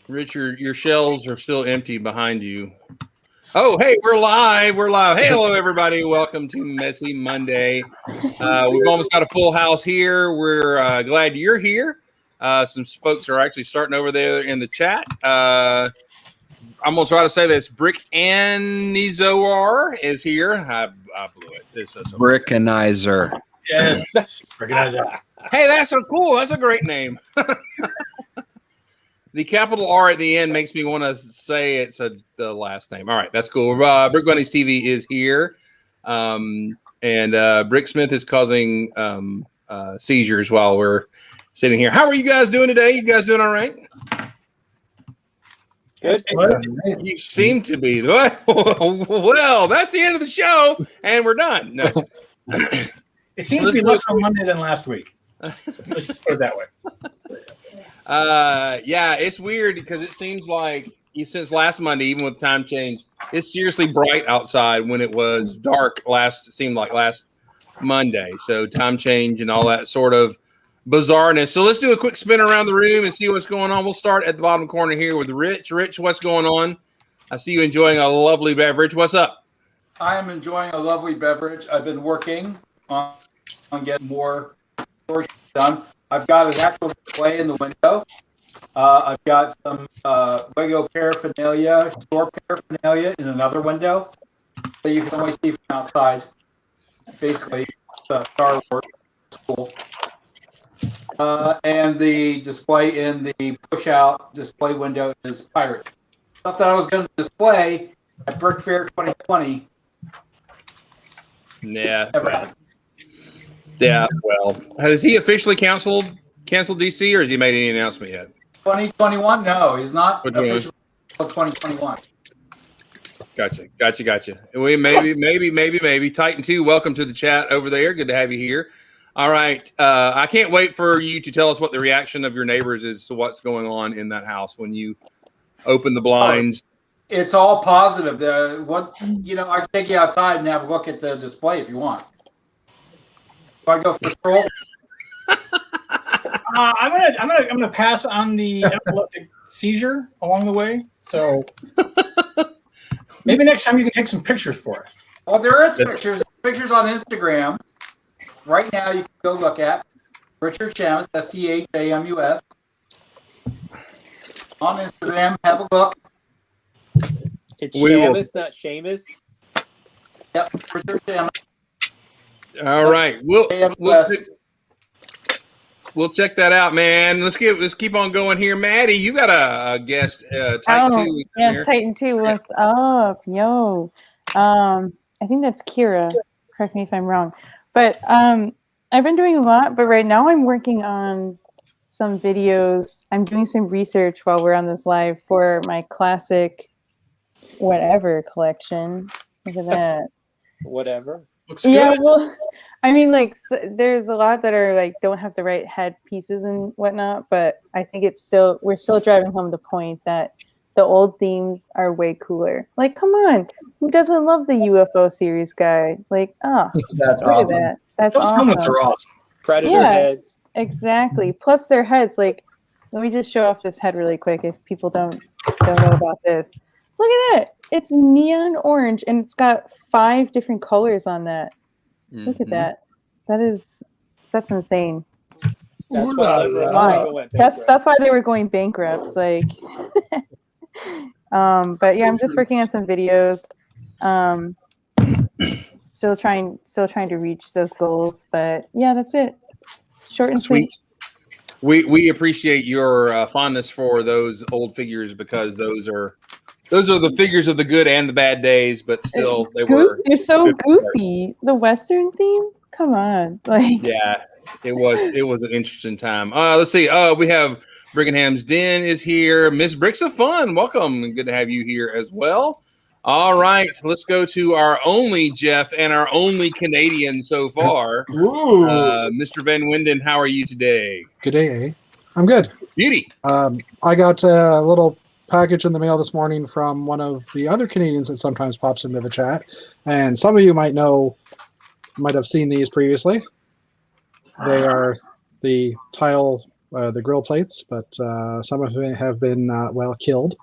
Richard, your shells are still empty behind you. Oh, hey, we're live. We're live. Hey, hello, everybody. Welcome to Messy Monday. We've almost got a full house here. We're glad you're here. Some folks are actually starting over there in the chat. I'm going to try to say this. Brick Anizor is here. I blew it. Brickanizer. Yes. Brickanizer. Hey, that's so cool. That's a great name. The capital R at the end makes me want to say it's the last name. All right, that's cool. Brick Bunny's TV is here. And Brick Smith is causing seizures while we're sitting here. How are you guys doing today? You guys doing all right? Good. You seem to be. Well, that's the end of the show, and we're done. No. It seems to be less on Monday than last week. So let's just put it that way. Yeah, it's weird because it seems like since last Monday, even with time change, it's seriously bright outside when it was dark seemed like last Monday. So time change and all that sort of bizarreness. So let's do a quick spin around the room and see what's going on. We'll start at the bottom corner here with Rich. Rich, what's going on? I see you enjoying a lovely beverage. What's up? I am enjoying a lovely beverage. I've been working on getting more storage done. I've got an actual display in the window. I've got some Lego paraphernalia, store paraphernalia in another window that you can only see from outside. Basically, the Star Wars school. And the display in the push-out display window is Pirates. Stuff that I was going to display at Brick Fair 2020. Yeah. Yeah, well, has he officially canceled DC, or has he made any announcement yet? 2021? No, he's not officially 2021. Gotcha. We maybe. Titan 2, welcome to the chat over there. Good to have you here. All right. I can't wait for you to tell us what the reaction of your neighbors is to what's going on in that house when you open the blinds. It's all positive. I can take you outside and have a look at the display if you want. I go for a stroll. I'm gonna pass on the epileptic seizure along the way. So maybe next time you can take some pictures for us. Well, there is pictures on Instagram. Right now, you can go look at Richard Shamus, SCHAMUS. On Instagram, have a look. It's Shamus, not Seamus. Yep, Richard Shamus. All right, we'll check that out, man. Let's keep on going here. Maddie, you got a guest, Titan 2. Yeah, here. Titan 2, what's up? Yo. I think that's Kira. Correct me if I'm wrong. But I've been doing a lot, but right now I'm working on some videos. I'm doing some research while we're on this live for my classic whatever collection. Look at that. Whatever. Looks good. Yeah, well, I mean, there's a lot that are don't have the right head pieces and whatnot, but I think we're still driving home the point that the old themes are way cooler. Come on, who doesn't love the UFO series guy? That's look awesome. at that. That's Those awesome. helmets are awesome. Predator heads. Exactly. Plus their heads. Let me just show off this head really quick if people don't know about this. Look at that. It's neon orange and it's got 5 different colors on that. Mm-hmm. Look at that. That's insane. That's why that's why they were going bankrupt. But yeah, I'm just working on some videos. Still trying to reach those goals. But yeah, that's it. Short and sweet. We appreciate your fondness for those old figures because those are the figures of the good and the bad days, but still they're so goofy. The Western theme? Come on. Yeah, it was an interesting time. Let's see. We have Brickingham's Den is here. Miss Bricks of Fun, welcome. Good to have you here as well. All right, let's go to our only Jeff and our only Canadian so far. Mr. Van Winden, how are you today? Good day. I'm good. Beauty. I got a little package in the mail this morning from one of the other Canadians that sometimes pops into the chat, and some of you might have seen these previously. They are the tile the grill plates, but some of them have been well killed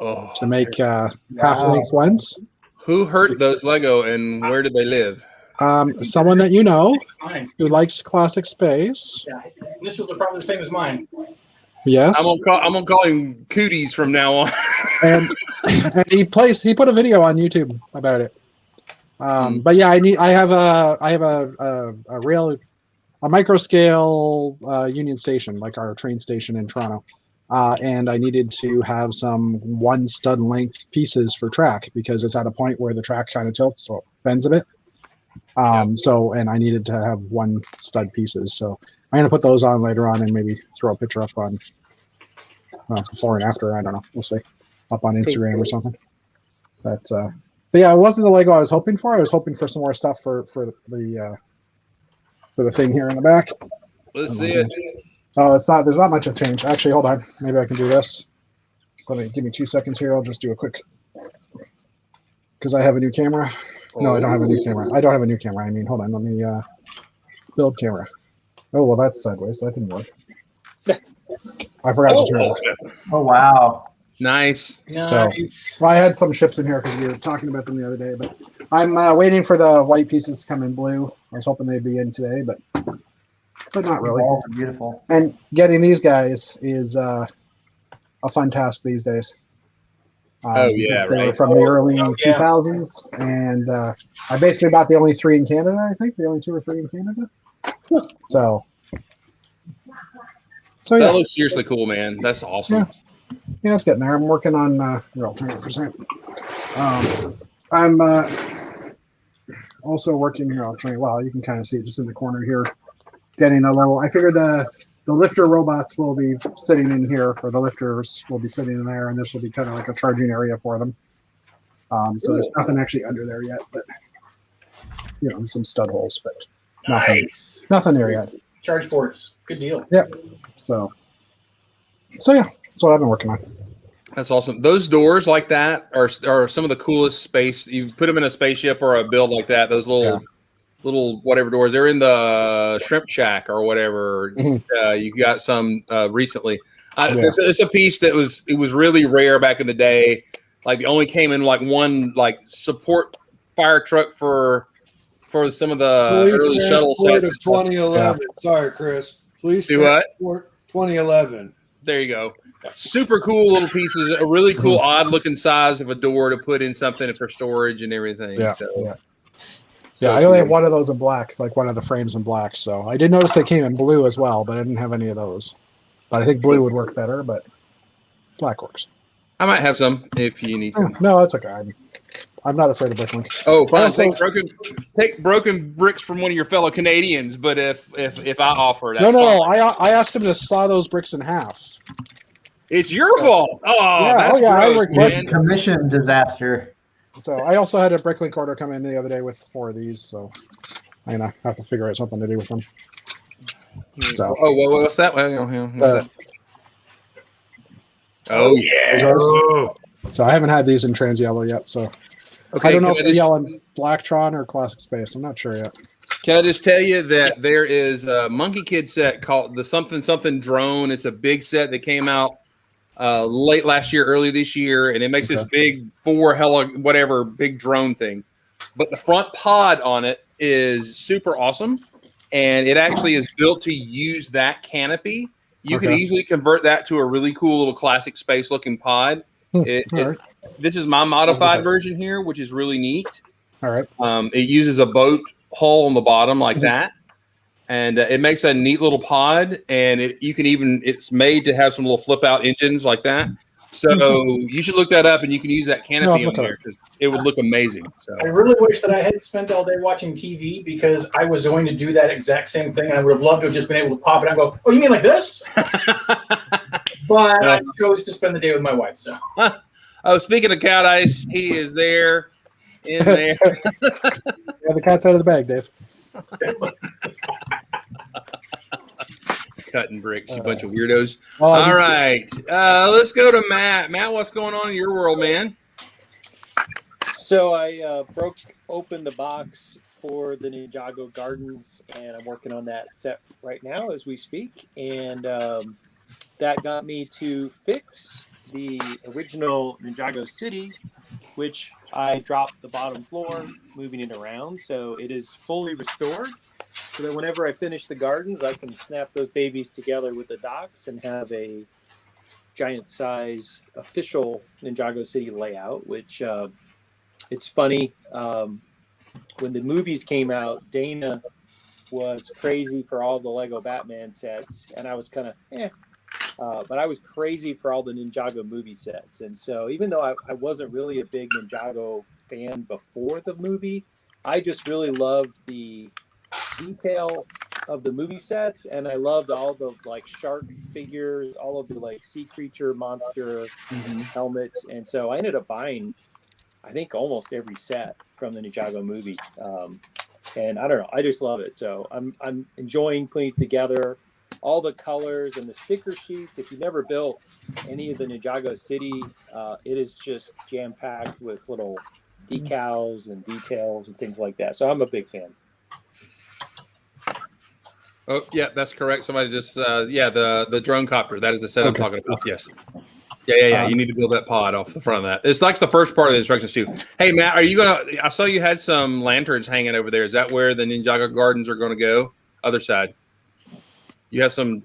to make half-length ones. Who hurt those Lego and where did they live? Someone that you know Mine. who likes classic space. Yeah, his initials are probably the same as mine. Yes. I'm gonna call him Cooties from now on. and he put a video on YouTube about it. But yeah, I have a micro scale Union Station, like our train station in Toronto, and I needed to have some one stud length pieces for track because it's at a point where the track kind of tilts, so it bends a bit. So, and I needed to have one stud pieces, so I'm gonna put those on later on and maybe throw a picture up on before and after. I don't know, we'll see, up on Instagram or something. But yeah, it wasn't the Lego I was hoping for. I was hoping for some more stuff for the thing here in the back. Let's see it. Oh, it's not. There's not much of change. Actually, hold on. Maybe I can do this. So give me 2 seconds here. I'll just do a quick, because I have a new camera. No, I don't have a new camera. I don't have a new camera. I mean, hold on. Let me build camera. Oh, well, that's sideways. That didn't work. I forgot to turn it. Oh, wow. Nice. So, well, I had some ships in here because we were talking about them the other day, but I'm waiting for the white pieces to come in blue. I was hoping they'd be in today, but not really. Balls are beautiful. And getting these guys is a fun task these days. Yeah, they were right. from the early 2000s, and I basically bought the only 3 in Canada. I think the only 2 or 3 in Canada. So That yeah, looks seriously cool, man. That's awesome. yeah, it's getting there. I'm working on. Here, I'll turn it for a second. I'm also working here. I'll turn it. Well, you can kind of see it just in the corner here. Getting a little. I figured the lifter robots will be sitting in here, or the lifters will be sitting in there, and this will be kind of like a charging area for them. So there's nothing actually under there yet, but some stud holes, but nothing there yet. Charge ports. Good deal. Yep. So yeah, that's what I've been working on. That's awesome. Those doors like that are some of the coolest space. You put them in a spaceship or a build like that. Those little whatever doors. They're in the shrimp shack or whatever. You got some recently. It's a piece that was really rare back in the day. Like it only came in like one like support fire truck for some of the early shuttle sets. Of 2011. Yeah. Sorry, Chris. Please do what? 2011. There you go. Super cool little pieces. A really cool, odd looking size of a door to put in something for storage and everything. Yeah. So, Yeah, I only have one of those in black, like one of the frames in black. So I did notice they came in blue as well, but I didn't have any of those. But I think blue would work better, but black works. I might have some if you need some. No, that's okay. I'm not afraid of Bricklink. Oh, fine. Also, Take broken bricks from one of your fellow Canadians, but if I offer that, no, I asked him to saw those bricks in half. it's your fault. Oh, Yeah, that's I gross, requested man. Commission disaster. So I also had a Bricklink order come in the other day with 4 of these, so I'm gonna have to figure out something to do with them. So what's that? What's that? Oh yeah. So I haven't had these in trans yellow yet, so Okay, I don't know if can they're yelling Blacktron or Classic Space. I'm not sure yet. Can I just tell you that there is a Monkey Kid set called the something drone. It's a big set that came out late last year, early this year, and it makes this big big drone thing. But the front pod on it is super awesome, and it actually is built to use that canopy. You could easily convert that to a really cool little classic space looking pod. This is my modified version here, which is really neat. All right. It uses a boat hull on the bottom like that, and it makes a neat little pod. And it's made to have some little flip out engines like that. So you should look that up, and you can use that canopy on there because it would look amazing. So I really wish that I hadn't spent all day watching TV because I was going to do that exact same thing, and I would have loved to have just been able to pop it and go, "Oh, you mean like this?" But I chose to spend the day with my wife. So, speaking of cat ice, he is there in there. Yeah, the cat's out of the bag, Dave. Cutting bricks, you bunch of weirdos. All right, let's go to Matt. Matt, what's going on in your world, man? So I broke open the box for the Ninjago Gardens, and I'm working on that set right now as we speak. And that got me to fix the original Ninjago City, which I dropped the bottom floor, moving it around. So it is fully restored. So that whenever I finish the gardens, I can snap those babies together with the docks and have a giant size official Ninjago City layout, which it's funny. When the movies came out, Dana was crazy for all the Lego Batman sets, and I was kind of but I was crazy for all the Ninjago movie sets. And so even though I wasn't really a big Ninjago fan before the movie, I just really loved the detail of the movie sets, and I loved all the like shark figures, all of the like sea creature monster helmets. And so I ended up buying, I think, almost every set from the Ninjago movie. And I don't know, I just love it. So I'm enjoying putting it together, all the colors and the sticker sheets. If you never built any of the Ninjago City, it is just jam-packed with little decals and details and things like that. So I'm a big fan. Oh, yeah, that's correct. Somebody just, the drone copter. That is the set I'm talking about. Yes. Yeah. You need to build that pod off the front of that. It's like the first part of the instructions too. Hey, Matt, are you I saw you had some lanterns hanging over there. Is that where the Ninjago Gardens are going to go? Other side. You have some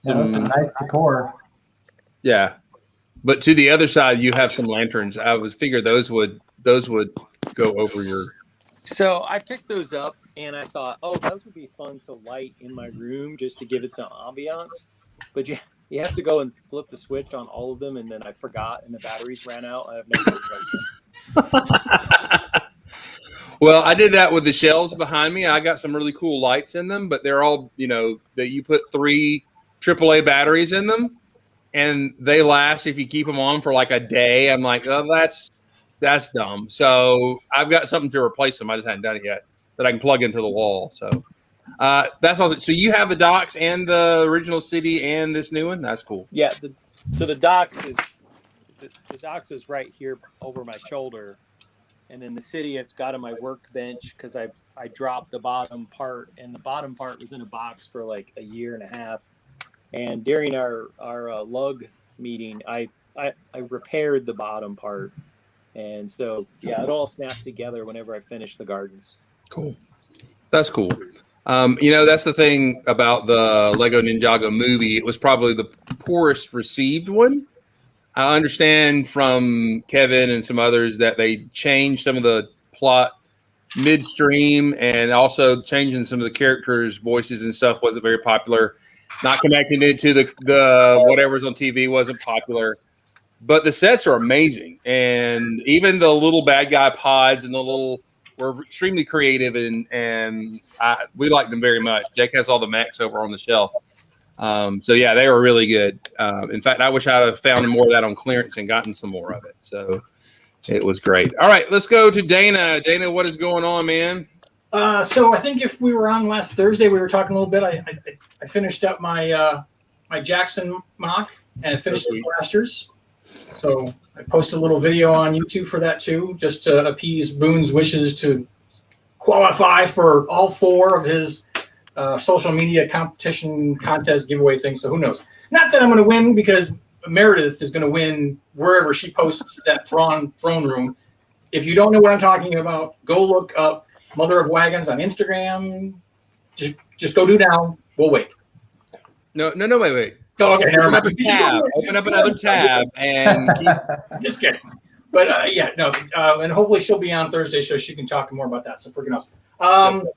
nice decor. Yeah. But to the other side, you have some lanterns. I was figured those would go over your. So I picked those up and I thought, oh, those would be fun to light in my room just to give it some ambiance. But you have to go and flip the switch on all of them, and then I forgot and the batteries ran out. I have no idea. Well, I did that with the shelves behind me. I got some really cool lights in them, but they're all, that you put 3 AAA batteries in them, and they last if you keep them on for like a day. I'm like, oh, that's dumb. So I've got something to replace them. I just hadn't done it yet that I can plug into the wall. So that's awesome. So you have the docks and the original city and this new one. That's cool. Yeah. So the docks is right here over my shoulder. And then the city, it's got on my workbench because I dropped the bottom part, and the bottom part was in a box for like a year and a half. And during our lug meeting, I repaired the bottom part. And so, yeah, it all snapped together whenever I finished the gardens. Cool. That's cool. That's the thing about the Lego Ninjago movie. It was probably the poorest received one. I understand from Kevin and some others that they changed some of the plot midstream, and also changing some of the characters' voices and stuff wasn't very popular. Not connecting it to the whatever's on TV wasn't popular. But the sets are amazing, and even the little bad guy pods and the little were extremely creative, and we like them very much. Jake has all the mechs over on the shelf. So yeah, they were really good. In fact, I wish I'd have found more of that on clearance and gotten some more of it. So it was great. All right, let's go to Dana. Dana, what is going on, man? So I think if we were on last Thursday, we were talking a little bit. I finished up my my Jackson mock and finished the blasters. So I posted a little video on YouTube for that too, just to appease Boone's wishes to qualify for all 4 of his social media competition contest giveaway things. So who knows? Not that I'm going to win, because Meredith is going to win wherever she posts that throne room. If you don't know what I'm talking about, go look up Mother of Wagons on Instagram. Just go do now. We'll wait. No, wait. Oh, okay, never mind. Open up another tab and Just kidding. But and hopefully she'll be on Thursday so she can talk more about that. So freaking awesome.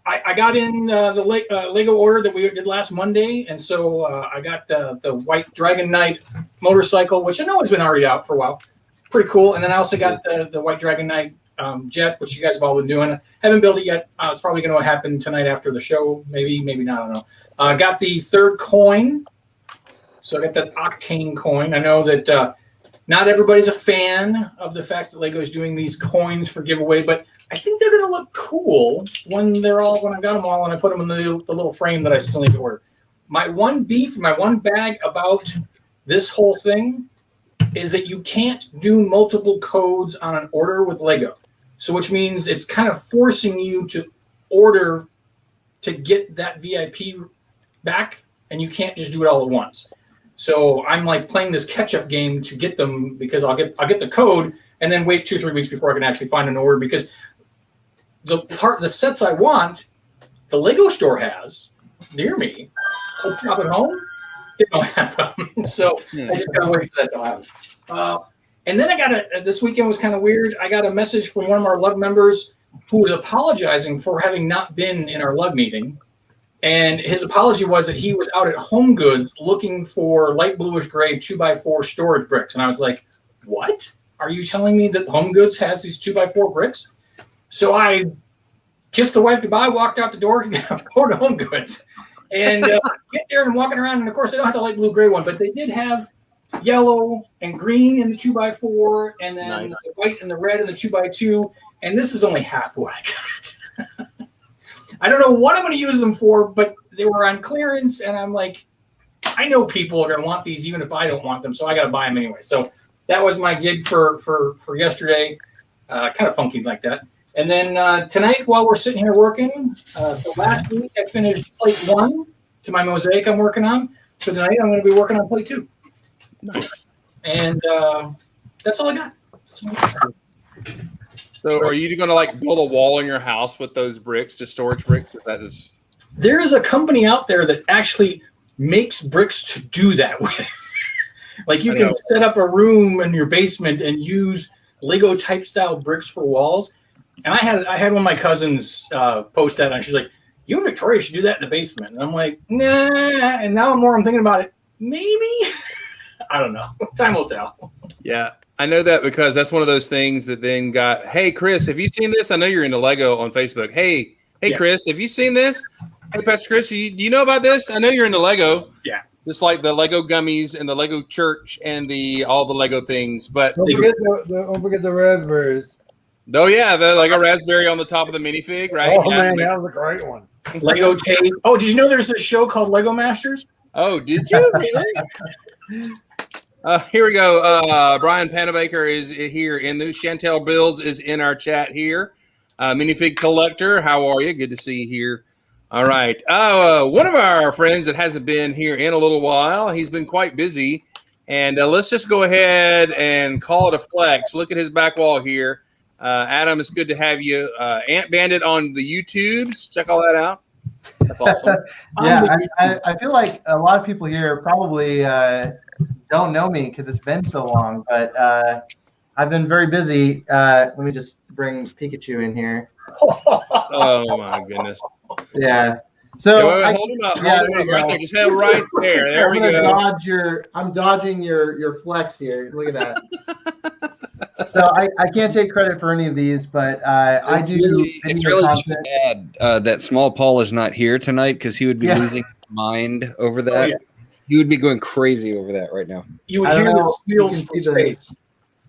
I got in the Lego order that we did last Monday, and so I got the White Dragon Knight motorcycle, which I know has been already out for a while. Pretty cool. And then I also got the White Dragon Knight jet, which you guys have all been doing. Haven't built it yet. It's probably going to happen tonight after the show. Maybe not. I don't know. Got the 3rd coin. So I got that Octane coin. I know that not everybody's a fan of the fact that Lego is doing these coins for giveaway, but I think they're going to look cool when I got them all and I put them in the little frame that I still need to order. My one bag about this whole thing is that you can't do multiple codes on an order with Lego. So which means it's kind of forcing you to order to get that VIP back, and you can't just do it all at once. So I'm like playing this catch-up game to get them, because I'll get the code and then wait 2-3 weeks before I can actually find an order, because the sets I want, the Lego store has near me. I'll shop at home. They don't have them, so I just gotta wait for that to happen. And then I got this weekend was kind of weird. I got a message from one of our lug members who was apologizing for having not been in our lug meeting. And his apology was that he was out at Home Goods looking for light bluish gray 2x4 storage bricks. And I was like, what? Are you telling me that Home Goods has these 2x4 bricks? So I kissed the wife goodbye, walked out the door, go to Home Goods. And get there and walking around. And of course, they don't have the light blue gray one, but they did have yellow and green in the 2x4, and then the white and the red in the 2x2. And this is only half what I got. I don't know what I'm going to use them for, but they were on clearance, and I'm like, I know people are going to want these even if I don't want them, so I got to buy them anyway. So that was my gig for yesterday, kind of funky like that. And then tonight, while we're sitting here working, so last week I finished plate 1 to my mosaic I'm working on. So tonight I'm going to be working on plate 2. Nice. And that's all I got. So are you going to like build a wall in your house with those bricks, just storage bricks? If that is, there is a company out there that actually makes bricks to do that with. Like you can set up a room in your basement and use Lego type style bricks for walls. And I had one of my cousins post that, and she's like, "You and Victoria should do that in the basement." And I'm like, "Nah." And now I'm thinking about it. Maybe. I don't know. Time will tell. Yeah. I know that because that's one of those things that then got, hey, Chris, have you seen this? I know you're into Lego on Facebook. Hey, yeah. Chris, have you seen this? Hey, Pastor Chris, do you know about this? I know you're into Lego. Yeah. Just like the Lego gummies and the Lego church and all the Lego things. But don't forget the raspberries. Oh, yeah. The Lego raspberry on the top of the minifig, right? Oh, man, that was a great one. Lego tape. Oh, did you know there's a show called Lego Masters? Oh, did you? Really? Here we go. Brian Panabaker is here in the Chantel Builds is in our chat here. Minifig Collector, how are you? Good to see you here. All right. One of our friends that hasn't been here in a little while, he's been quite busy. And let's just go ahead and call it a flex. Look at his back wall here. Adam, it's good to have you. Ant Bandit on the YouTubes. Check all that out. That's awesome. Yeah, I feel like a lot of people here probably don't know me because it's been so long, but I've been very busy. Let me just bring Pikachu in here. Oh my goodness. Yeah. So hold him up. Hold him up right there. Just have right there. There we go. I'm dodging your flex here. Look at that. So I can't take credit for any of these, but I do. It's really too bad that Small Paul is not here tonight because he would be losing his mind over that. Oh, yeah. He would be going crazy over that right now. You would hear the squeals from space.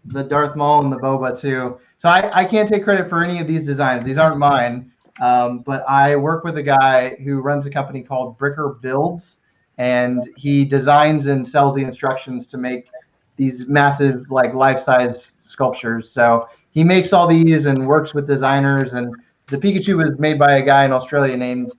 The Darth Maul and the Boba too. So I can't take credit for any of these designs. These aren't mine. But I work with a guy who runs a company called Bricker Builds, and he designs and sells the instructions to make these massive, like, life-size sculptures. So he makes all these and works with designers. And the Pikachu was made by a guy in Australia named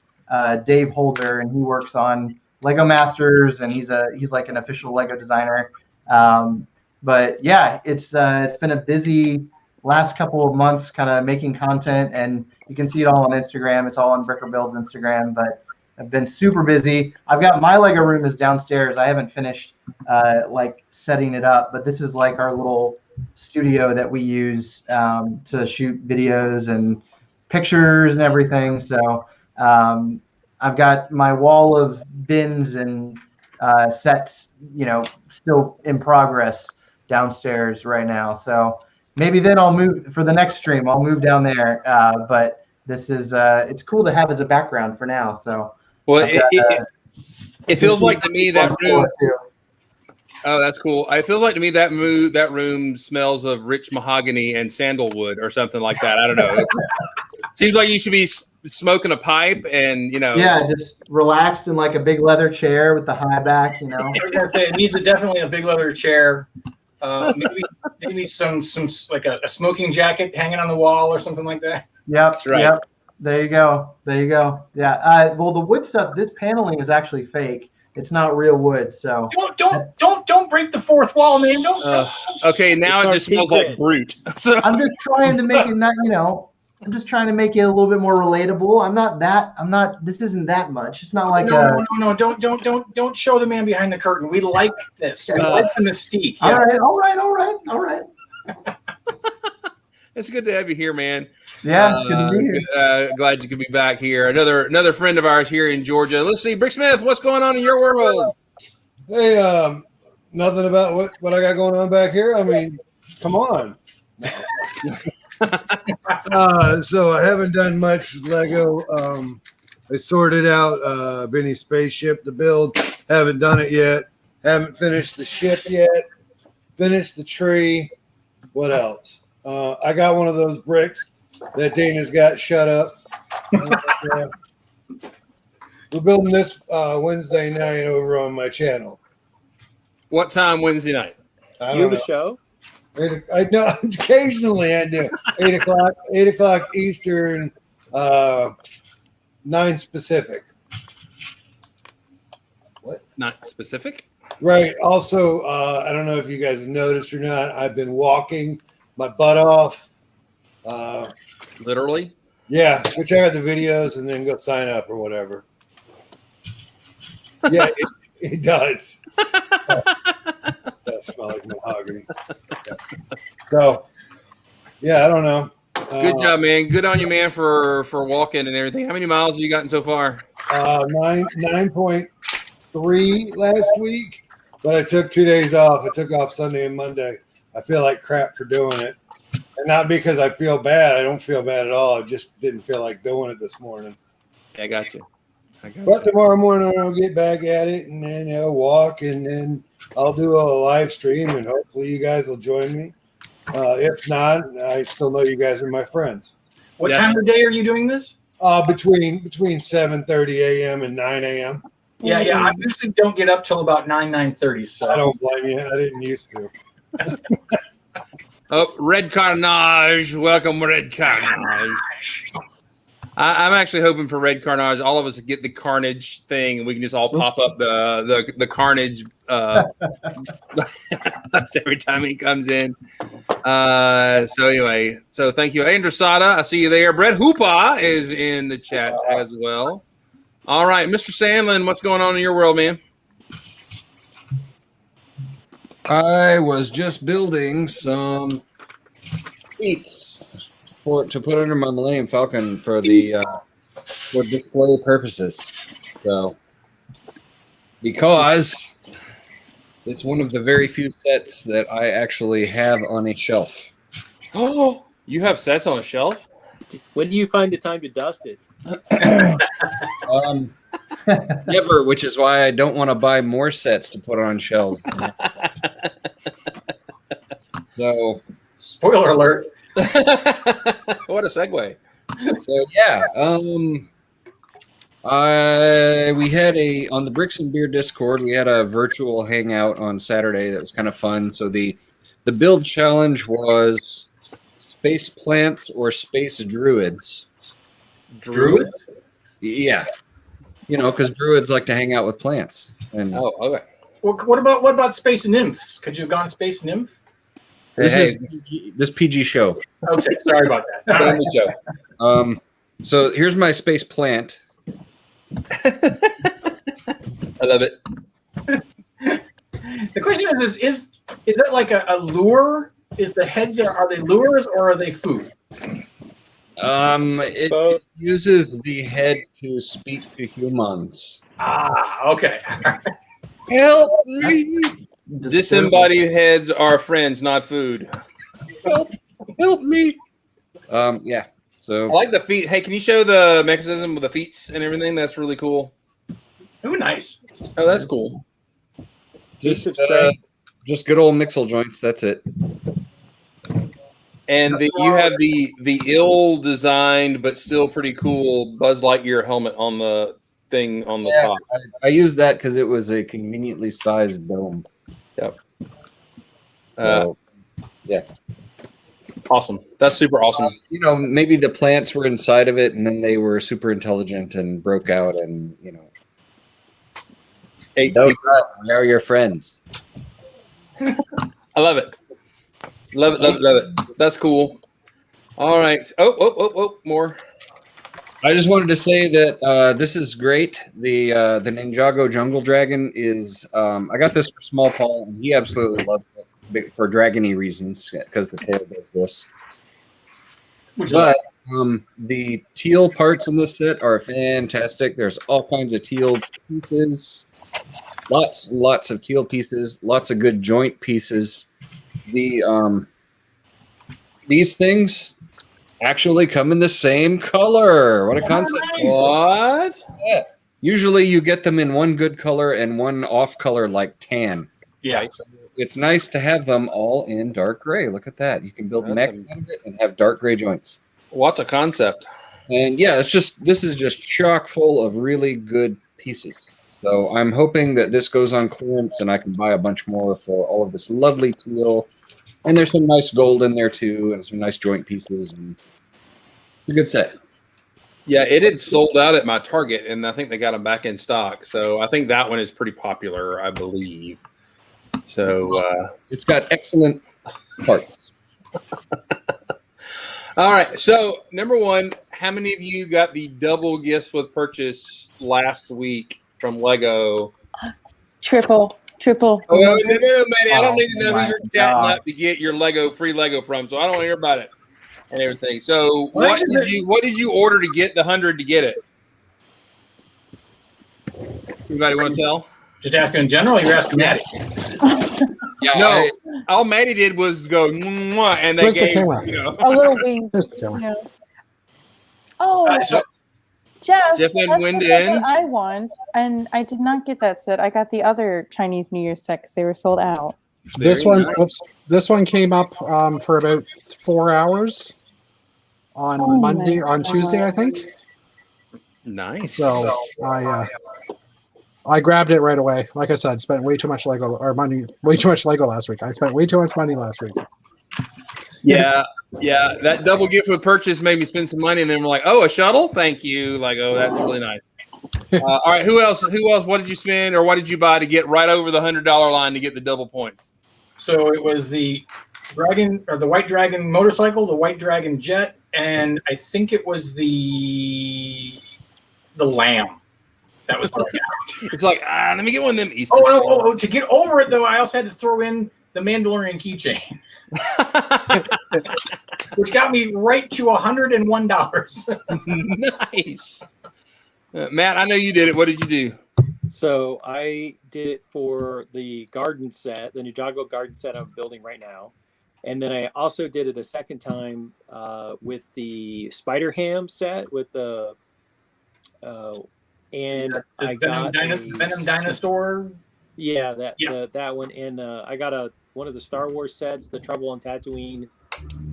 Dave Holder, and he works on Lego Masters, and he's like an official Lego designer. But yeah, it's been a busy last couple of months, kind of making content, and you can see it all on Instagram. It's all on Bricker Build's Instagram, but I've been super busy. I've got my Lego room is downstairs. I haven't finished like setting it up, but this is like our little studio that we use to shoot videos and pictures and everything. So I've got my wall of bins and sets, still in progress downstairs right now. So maybe then I'll move for the next stream. I'll move down there. But this is it's cool to have as a background for now. So well, it feels like to me that room. Oh, that's cool. It feels like to me that room smells of rich mahogany and sandalwood or something like that. I don't know. It seems like you should be smoking a pipe and Yeah, just relaxed in like a big leather chair with the high back. I was gonna say it needs definitely a big leather chair. Maybe some like a smoking jacket hanging on the wall or something like that. Yep. right. Yep. There you go. There you go. Yeah. Well, the wood stuff, this paneling is actually fake. It's not real wood. So Don't break the fourth wall, man. Don't. Okay, now It's it our just smells like secret. brute. So, I'm just trying to make it not, I'm just trying to make it a little bit more relatable. This isn't that much. It's not like No. Don't show the man behind the curtain. We like this. We like the mystique. All Yeah. right. it's good to have you here, man. Yeah, it's good to be here. Glad you could be back here. Another friend of ours here in Georgia. Let's see, Brick Smith, what's going on in your world? Hey, nothing about what I got going on back here. I mean, come on. So I haven't done much Lego. I sorted out Benny's spaceship to build. Haven't done it yet. Haven't finished the ship yet. Finished the tree. What else? I got one of those bricks that Dana's got shut up. We're building this Wednesday night over on my channel. What time Wednesday night? I You don't have a know. show? I know occasionally I do. 8 o'clock Eastern, 9 Pacific. Not specific. Right. Also, I don't know if you guys have noticed or not. I've been walking my butt off. Literally. Yeah, go check out the videos and then go sign up or whatever. Yeah, it does. That smell like mahogany. Yeah. So, yeah, I don't know. Good job, man. Good on you, man, for walking and everything. How many miles have you gotten so far? 9.3 last week, but I took 2 days off. I took off Sunday and Monday. I feel like crap for doing it. And not because I feel bad. I don't feel bad at all. I just didn't feel like doing it this morning. Yeah, I got you. But tomorrow morning I'll get back at it and then walk and then I'll do a live stream and hopefully you guys will join me. If not, I still know you guys are my friends. What time of day are you doing this? Between 7:30 a.m. and 9 a.m. Yeah. I usually don't get up till about 9:30. So I don't blame you. I didn't used to. Oh, Red Carnage. Welcome, Red Carnage. I'm actually hoping for Red Carnage. All of us get the Carnage thing, and we can just all pop up the Carnage every time he comes in. So anyway, so thank you, Andrew Sada. I see you there. Brett Hoopa is in the chat as well. All right, Mr. Sandlin, what's going on in your world, man? I was just building some seats to put under my Millennium Falcon for display purposes. So, because it's one of the very few sets that I actually have on a shelf. Oh, you have sets on a shelf? When do you find the time to dust it? Never, which is why I don't want to buy more sets to put on shelves. So, spoiler alert. What a segue. So yeah, we had on the Bricks and Beer Discord, we had a virtual hangout on Saturday that was kind of fun. So the build challenge was space plants or space druids. Druids? Yeah. Because druids like to hang out with plants. And okay. What about space nymphs? Could you have gone space nymph? This is this PG show. Okay, sorry about that. So here's my space plant. I love it. The question is that like a lure? Is the heads are they lures or are they food? It uses the head to speak to humans. Okay. Help me! Disembodied heads are friends, not food. Help me! Yeah. So I like the feet. Hey, can you show the mechanism with the feet and everything? That's really cool. Oh, nice. Oh, that's cool. Just good old mixel joints. That's it. And you have the ill-designed but still pretty cool Buzz Lightyear helmet on the thing on the top. I used that because it was a conveniently sized dome. Yep. So, yeah. Awesome. That's super awesome. You know, maybe the plants were inside of it, and then they were super intelligent and broke out, and you know, Hey, those are your friends. I love it. Love it. Love it. Love it. That's cool. All right. Oh, more. I just wanted to say that this is great. The Ninjago Jungle Dragon is. I got this for Small Paul, and he absolutely loves it for dragony reasons because the tail does this. But the teal parts in this set are fantastic. There's all kinds of teal pieces, lots of teal pieces, lots of good joint pieces. These things actually come in the same color. What a concept! Nice. What? Yeah. Usually you get them in one good color and one off color like tan. Yeah. So it's nice to have them all in dark gray. Look at that. You can build mechs out of it and have dark gray joints. What's a concept? And yeah, this is just chock full of really good pieces. So I'm hoping that this goes on clearance and I can buy a bunch more for all of this lovely teal. And there's some nice gold in there too, and some nice joint pieces. And it's a good set. Yeah, it had sold out at my Target, and I think they got them back in stock. So I think that one is pretty popular, I believe. So it's got excellent parts. All right. So number one, how many of you got the double gifts with purchase last week from Lego? Triple. Oh, no, Manny, I don't need to know who you're chatting up to get your free Lego from, so I don't want to hear about it and everything. So what did you order to get the 100 to get it? Anybody want to tell? Just asking in general, you're asking Maddie. Yeah, No, all Maddie did was go, mwah, and they Where's the gave, camera? you know. A little wing. There's the camera. Yeah. Oh, So Jeff, Jeff and that's Wind the set in. that I want, and I did not get that set. I got the other Chinese New Year set because they were sold out. This one, this one came up for about 4 hours on Oh my Monday, on God. Tuesday, I think. Nice. So I grabbed it right away. Like I said, spent way too much Lego last week. I spent way too much money last week. Yeah, that double gift with purchase made me spend some money, and then we're like, "Oh, a shuttle? Thank you!" Like, "Oh, that's really nice." All right, who else? What did you spend, or what did you buy to get right over the $100 line to get the double points? So it was the dragon or the white dragon motorcycle, the white dragon jet, and I think it was the lamb. That was what I got. It's like, let me get one of them Easter. Oh, to get over it though, I also had to throw in the Mandalorian keychain, which got me right to $101. Nice. Matt, I know you did it. What did you do? So I did it for the garden set, the Ninjago garden set I'm building right now. And then I also did it a second time with the Spider Ham set with the and I got Venom Dinosaur. Yeah, that one. And I got one of the Star Wars sets, the Trouble on Tatooine,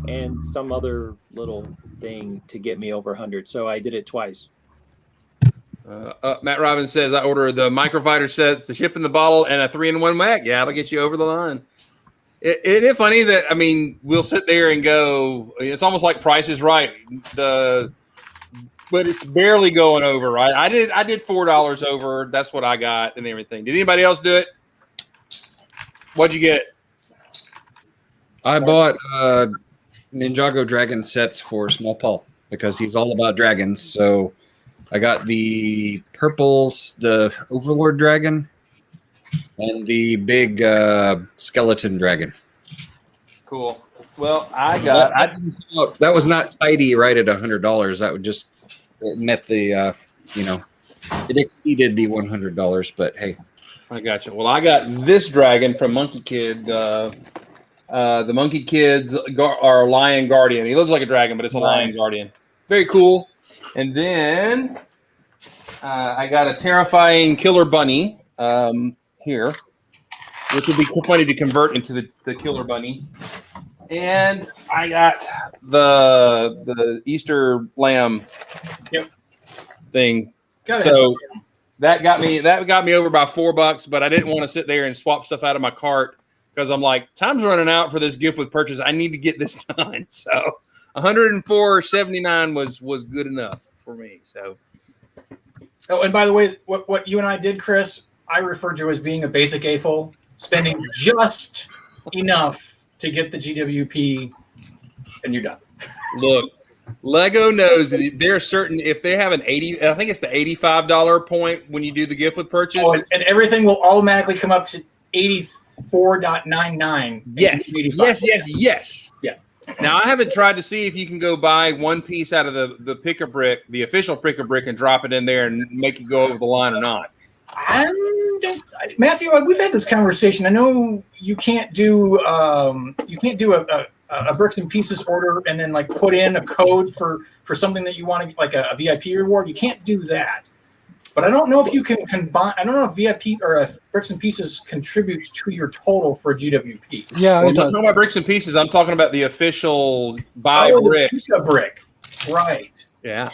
and some other little thing to get me over 100. So I did it twice. Matt Robbins says I ordered the microfighter sets, the ship in the bottle, and a 3-in-1 Mac. Yeah, it'll get you over the line. Isn't it funny that we'll sit there and go? It's almost like Price is Right. But it's barely going over, right? I did $4 over. That's what I got and everything. Did anybody else do it? What'd you get? I bought Ninjago dragon sets for Small Paul because he's all about dragons. So I got the purples, the Overlord dragon, and the big skeleton dragon. Cool. Well, that was not tidy right at $100. That would just met the it exceeded the $100. But hey, I got you. Well, I got this dragon from Monkey Kid. The Monkey Kids are Lion Guardian. He looks like a dragon, but it's a Lion Guardian. Very cool. And then I got a terrifying killer bunny here, which would be funny to convert into the killer bunny. And I got the Easter lamb thing. So that got me over by $4, but I didn't want to sit there and swap stuff out of my cart because I'm like, time's running out for this gift with purchase. I need to get this done. So 104.79 was good enough for me. So. Oh, and by the way, what you and I did, Chris, I referred to as being a basic AFOL, spending just enough to get the GWP, and you're done. Look, Lego knows that there are certain, if they have an 80, I think it's the $85 point when you do the gift with purchase. Oh, and everything will automatically come up to 84.99. Yes. Yeah. Now, I haven't tried to see if you can go buy one piece out of the pick-a-brick, the official pick-a-brick, and drop it in there and make it go over the line or not. Matthew, we've had this conversation. I know you can't do a bricks and pieces order and then like put in a code for something that you want to, like a VIP reward. You can't do that. But I don't know if you can combine. I don't know if VIP or if bricks and pieces contributes to your total for GWP. Yeah, Well, it I'm does. talking about bricks and pieces. I'm talking about the official buy brick. The brick, right? Yeah.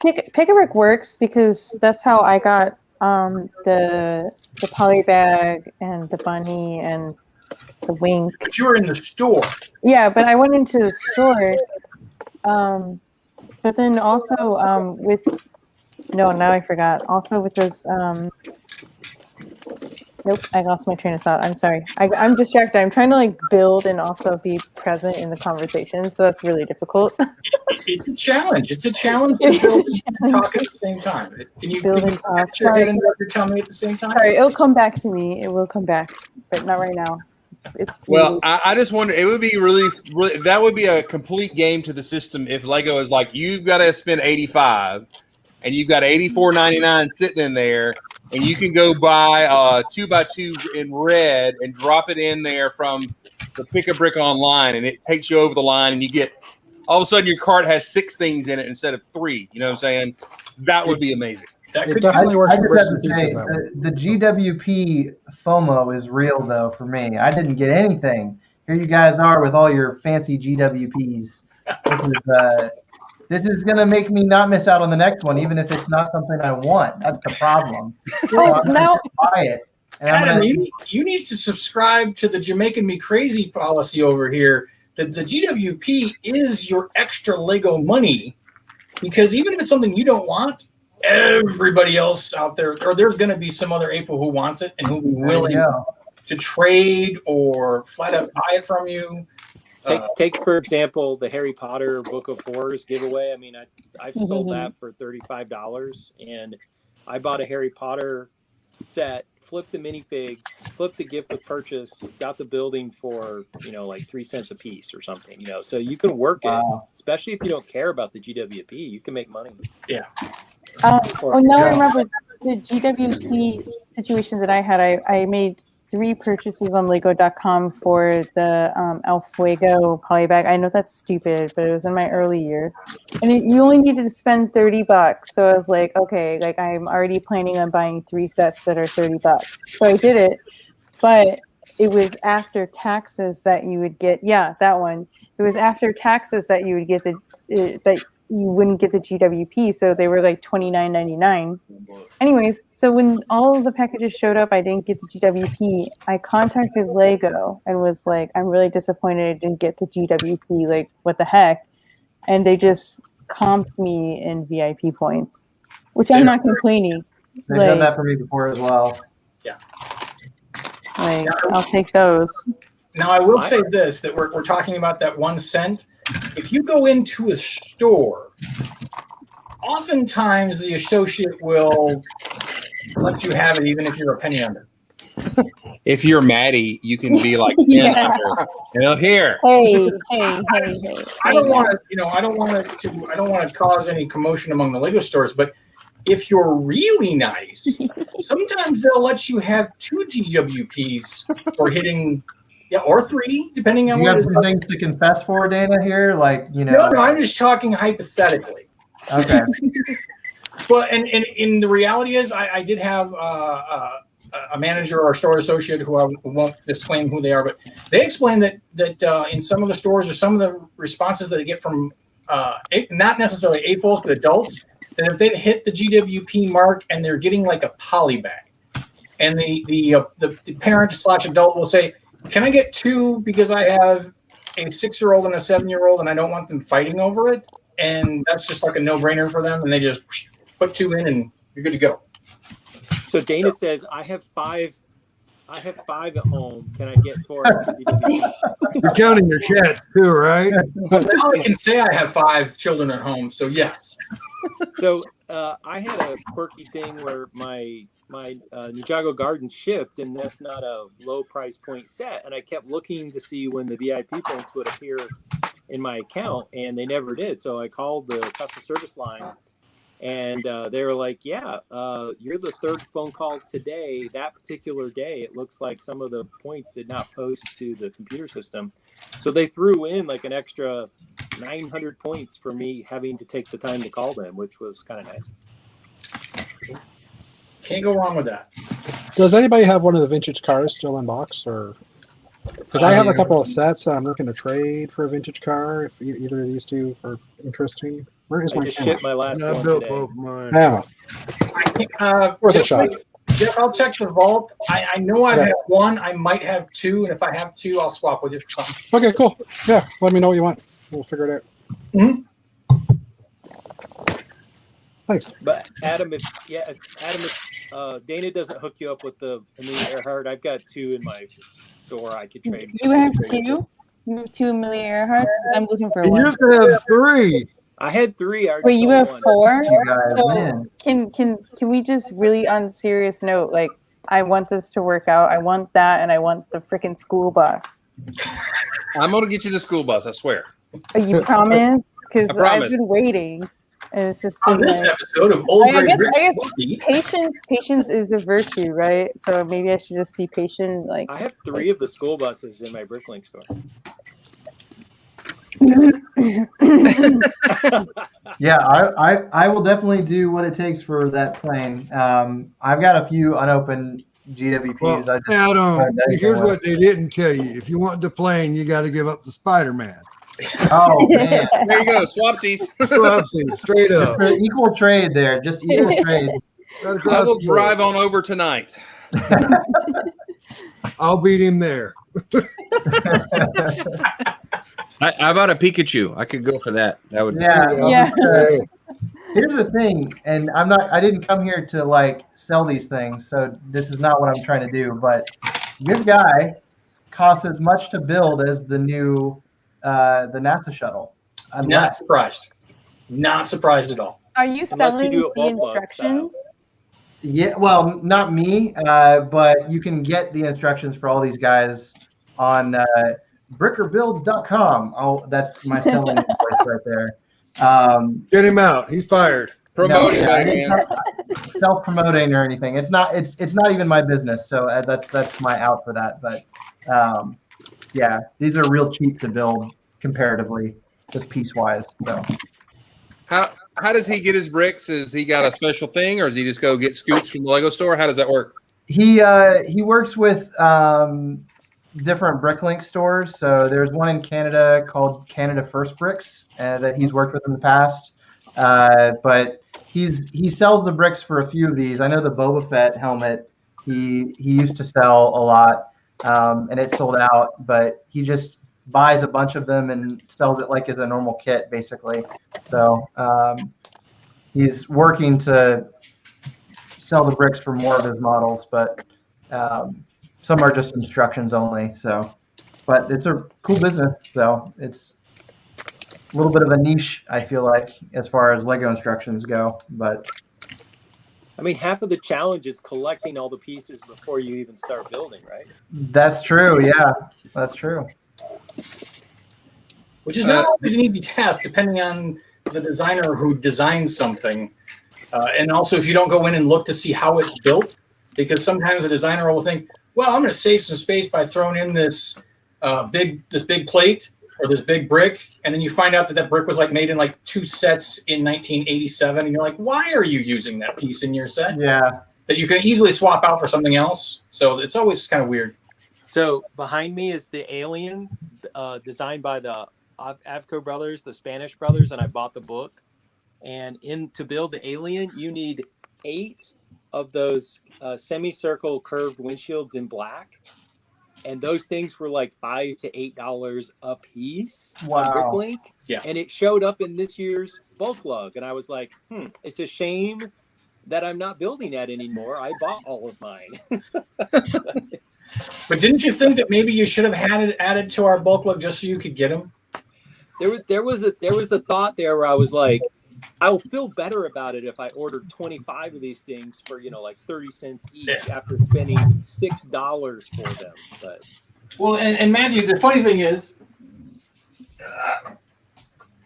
Pick-a-brick works because that's how I got the poly bag and the bunny and the wink. But you were in the store. Yeah, but I went into the store. But then also with no, now I forgot. Also with those nope, I lost my train of thought. I'm sorry. I'm distracted. I'm trying to like build and also be present in the conversation, so that's really difficult. It's a challenge. It's a challenge to build and talk at the same time. Can you Build and talk. your head into what you're telling me at the same time? Sorry, it'll come back to me. It will come back, but not right now. It's Well, I just wonder, it would be really, that would be a complete game to the system if Lego is like, you've got to spend 85 and you've got 84.99 sitting in there, and you can go buy a 2x2 in red and drop it in there from the Pick-a-Brick online, and it takes you over the line, and you get, all of a sudden your cart has 6 things in it instead of 3. You know what I'm saying? That would be amazing. That It could definitely works I for just bricks have and to pieces say, that way. the GWP FOMO is real though for me. I didn't get anything. Here you guys are with all your fancy GWPs. This is gonna make me not miss out on the next one, even if it's not something I want. That's the problem. So I'm now- gonna buy it. And I'm Adam, gonna, you need to subscribe to the Jamaican Me Crazy policy over here. That the GWP is your extra Lego money, because even if it's something you don't want, everybody else out there, or there's going to be some other AFO who wants it and who will be willing to trade or flat out buy it from you. Take for example the Harry Potter Book of Horrors giveaway. I mean, I've sold that for $35, and I bought a Harry Potter set, flipped the minifigs, flipped the gift with purchase, got the building for like 3 cents a piece or something. So you can work it, especially if you don't care about the GWP. You can make money. Yeah. Oh, now I remember the GWP situation that I had. I made 3 purchases on Lego.com for the El Fuego polybag. I know that's stupid, but it was in my early years. And you only needed to spend $30. So I was like, okay, like I'm already planning on buying 3 sets that are $30. So I did it, but it was after taxes that you would get. Yeah, that one. It was after taxes that you would get that you wouldn't get the GWP, so they were like $29.99. Anyways, so when all of the packages showed up, I didn't get the GWP. I contacted Lego and was like, I'm really disappointed I didn't get the GWP. Like, what the heck? And they just comped me in VIP points, which I'm not complaining. they've done that for me before as well. Like, I'll take those. Now, I will say this, that we're talking about that 1 cent. If you go into a store, oftentimes the associate will let you have it even if you're a penny under. If you're Maddie, you can be like, Yeah. Here. Hey. I don't want to cause any commotion among the Lego stores, but if you're really nice, sometimes they'll let you have 2 GWPs for hitting, or 3, depending on You what have it is. some things to confess for, Dana, here? Like, No, I'm just talking hypothetically. Okay. But and the reality is, I did have a manager or a store associate who I won't disclaim who they are, but they explained that in some of the stores or some of the responses that they get from not necessarily AFOs but adults, that if they hit the GWP mark and they're getting like a poly bag, and the parent / adult will say, Can I get 2 because I have a 6-year-old and a 7-year-old, and I don't want them fighting over it? And that's just like a no-brainer for them, and they just put 2 in, and you're good to go. So Dana says, I have 5 at home. Can I get 4 after BWP? You're counting your cats too, right? Now I can say I have 5 children at home, so yes. So I had a quirky thing where my Ninjago Garden shipped, and that's not a low price point set. And I kept looking to see when the VIP points would appear in my account, and they never did. So I called the customer service line, and they were like, "Yeah, you're the 3rd phone call today. That particular day, it looks like some of the points did not post to the computer system." So they threw in like an extra 900 points for me having to take the time to call them, which was kind of nice. Can't go wrong with that. Does anybody have one of the vintage cars still in box, or because I have a couple of sets that I'm looking to trade for a vintage car? If either of these two are interesting, where is I my just camera? shipped my last I one built today. both mine. Yeah, worth a shot. Jeff, I'll check the vault. I know I've Okay. had 1. I might have 2, and if I have 2, I'll swap with you for something. Okay, cool. Yeah, let me know what you want. We'll figure it out. Mhm. Thanks. But Adam, if Dana doesn't hook you up with the Amelia Earhart, I've got 2 in my store I could trade. You have trade 2? You have 2 Amelia Earharts? Because I'm looking for You 1. used to have 3. I had 3. I already Wait, you sold have one. 4? You guys, So man. can we just really on a serious note, like, I want this to work out. I want that, and I want the freaking school bus. I'm gonna get you the school bus. I swear. You promise? Because I I've promise. been waiting, and it's just On been this like, episode of Old I Grey guess- Rick's I guess- Cookie, patience is a virtue, right? So maybe I should just be patient. Like, I have 3 of the school buses in my Bricklink store. Yeah, I will definitely do what it takes for that plane. I've got a few unopened GWPs. Well, I just Adam, here's what they didn't tell you. If you want the plane, you got to give up the Spider-Man. Oh man, There you go. Swapsies. Swapsies, straight up. just an equal trade there. Just equal trade. Right I across will the board. drive on over tonight. I'll beat him there. How about a Pikachu? I could go for that. That would. Yeah. Yeah. Hey, Here's the thing, and I didn't come here to like sell these things, so this is not what I'm trying to do. But this guy costs as much to build as the new the NASA shuttle. not Unless surprised. Not surprised at all. are you Unless you selling do it the bulk bug instructions? yeah, well, not me, but you can get the instructions for all these guys on brickerbuilds.com. Oh, that's my selling voice right there. get him out. He's fired. Promote it, I man. didn't self-promoting or anything. It's not even my business, so that's my out for that. But yeah, these are real cheap to build comparatively, just piece-wise. So How does he get his bricks? Is he got a special thing, or does he just go get scoops from the Lego store? How does that work? he works with different Bricklink stores. So there's one in Canada called Canada First Bricks that he's worked with in the past. But he sells the bricks for a few of these. I know the Boba Fett helmet he used to sell a lot, and it sold out. But he just buys a bunch of them and sells it like as a normal kit, basically. So he's working to sell the bricks for more of his models, but some are just instructions only. So, but it's a cool business. So it's a little bit of a niche, I feel like, as far as Lego instructions go. But I mean, half of the challenge is collecting all the pieces before you even start building, right? that's true. Yeah, that's true. Which is not always an easy task, depending on the designer who designs something. And also, if you don't go in and look to see how it's built, because sometimes a designer will think, well, I'm going to save some space by throwing in this big plate or this big brick, and then you find out that that brick was like made in like 2 sets in 1987, and you're like, why are you using that piece in your set Yeah. that you can easily swap out for something else? So it's always kind of weird. So behind me is the Alien, designed by the Avco brothers, the Spanish brothers, and I bought the book. And to build the Alien, you need 8 of those semicircle curved windshields in black. and those things were like $5 to $8 a piece on Wow. Bricklink. Yeah. And it showed up in this year's bulk lug, and I was like, it's a shame that I'm not building that anymore. I bought all of mine. But didn't you think that maybe you should have had it added to our bulk lug just so you could get them? There was a thought there where I was like, I'll feel better about it if I ordered 25 of these things for, like 30 cents each after spending $6 for them. But Well, and Matthew, the funny thing is,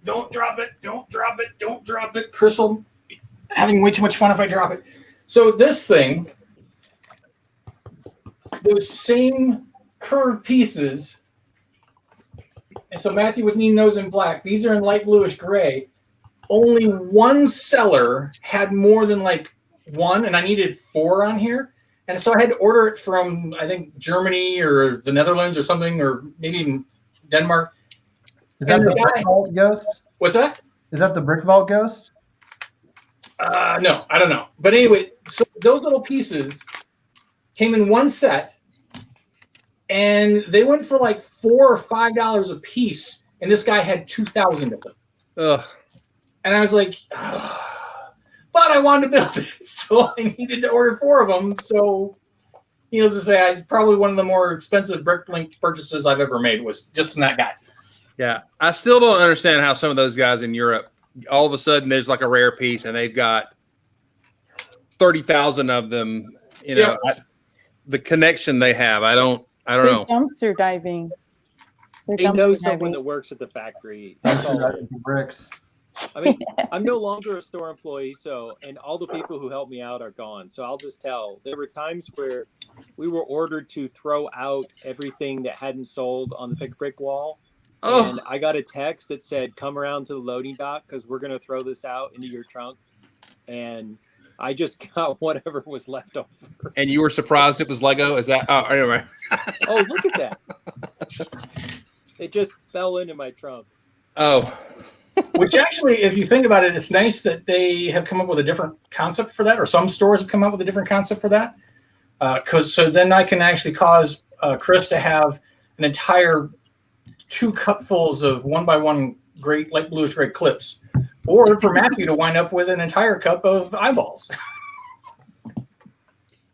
don't drop it, don't drop it, don't drop it. Chris will having way too much fun if I drop it. So this thing, those same curved pieces, and so Matthew with Mean Nose in black, these are in light bluish gray. Only one seller had more than like one, and I needed 4 on here. And so I had to order it from, I think, Germany or the Netherlands or something, or maybe even Denmark. Is that And the the Brick guy- Vault Ghost? What's that? Is that the Brick Vault Ghost? No, I don't know. But anyway, so those little pieces came in one set, and they went for like $4 or $5 a piece, and this guy had 2,000 of them. Ugh. And I was like, but I wanted to build it, so I needed to order 4 of them. So, needless to say, it's probably one of the more expensive Bricklink purchases I've ever made was just from that guy. Yeah, I still don't understand how some of those guys in Europe, all of a sudden there's like a rare piece and they've got 30,000 of them. The connection they have, I don't They're know. dumpster diving. They're they know dumpster someone diving. that works at the factory. That's all it is. Bricks. I mean, I'm no longer a store employee, and all the people who helped me out are gone. So I'll just tell. There were times where we were ordered to throw out everything that hadn't sold on the pick brick wall. Oh. And I got a text that said, come around to the loading dock because we're going to throw this out into your trunk. And I just got whatever was left over. And you were surprised it was Lego? Is that? Oh, anyway. Oh, look at that. It just fell into my trunk. Oh. Which actually, if you think about it, it's nice that they have come up with a different concept for that, or some stores have come up with a different concept for that. So then I can actually cause Chris to have an entire 2 cupfuls of 1x1 great light bluish gray clips, or for Matthew to wind up with an entire cup of eyeballs.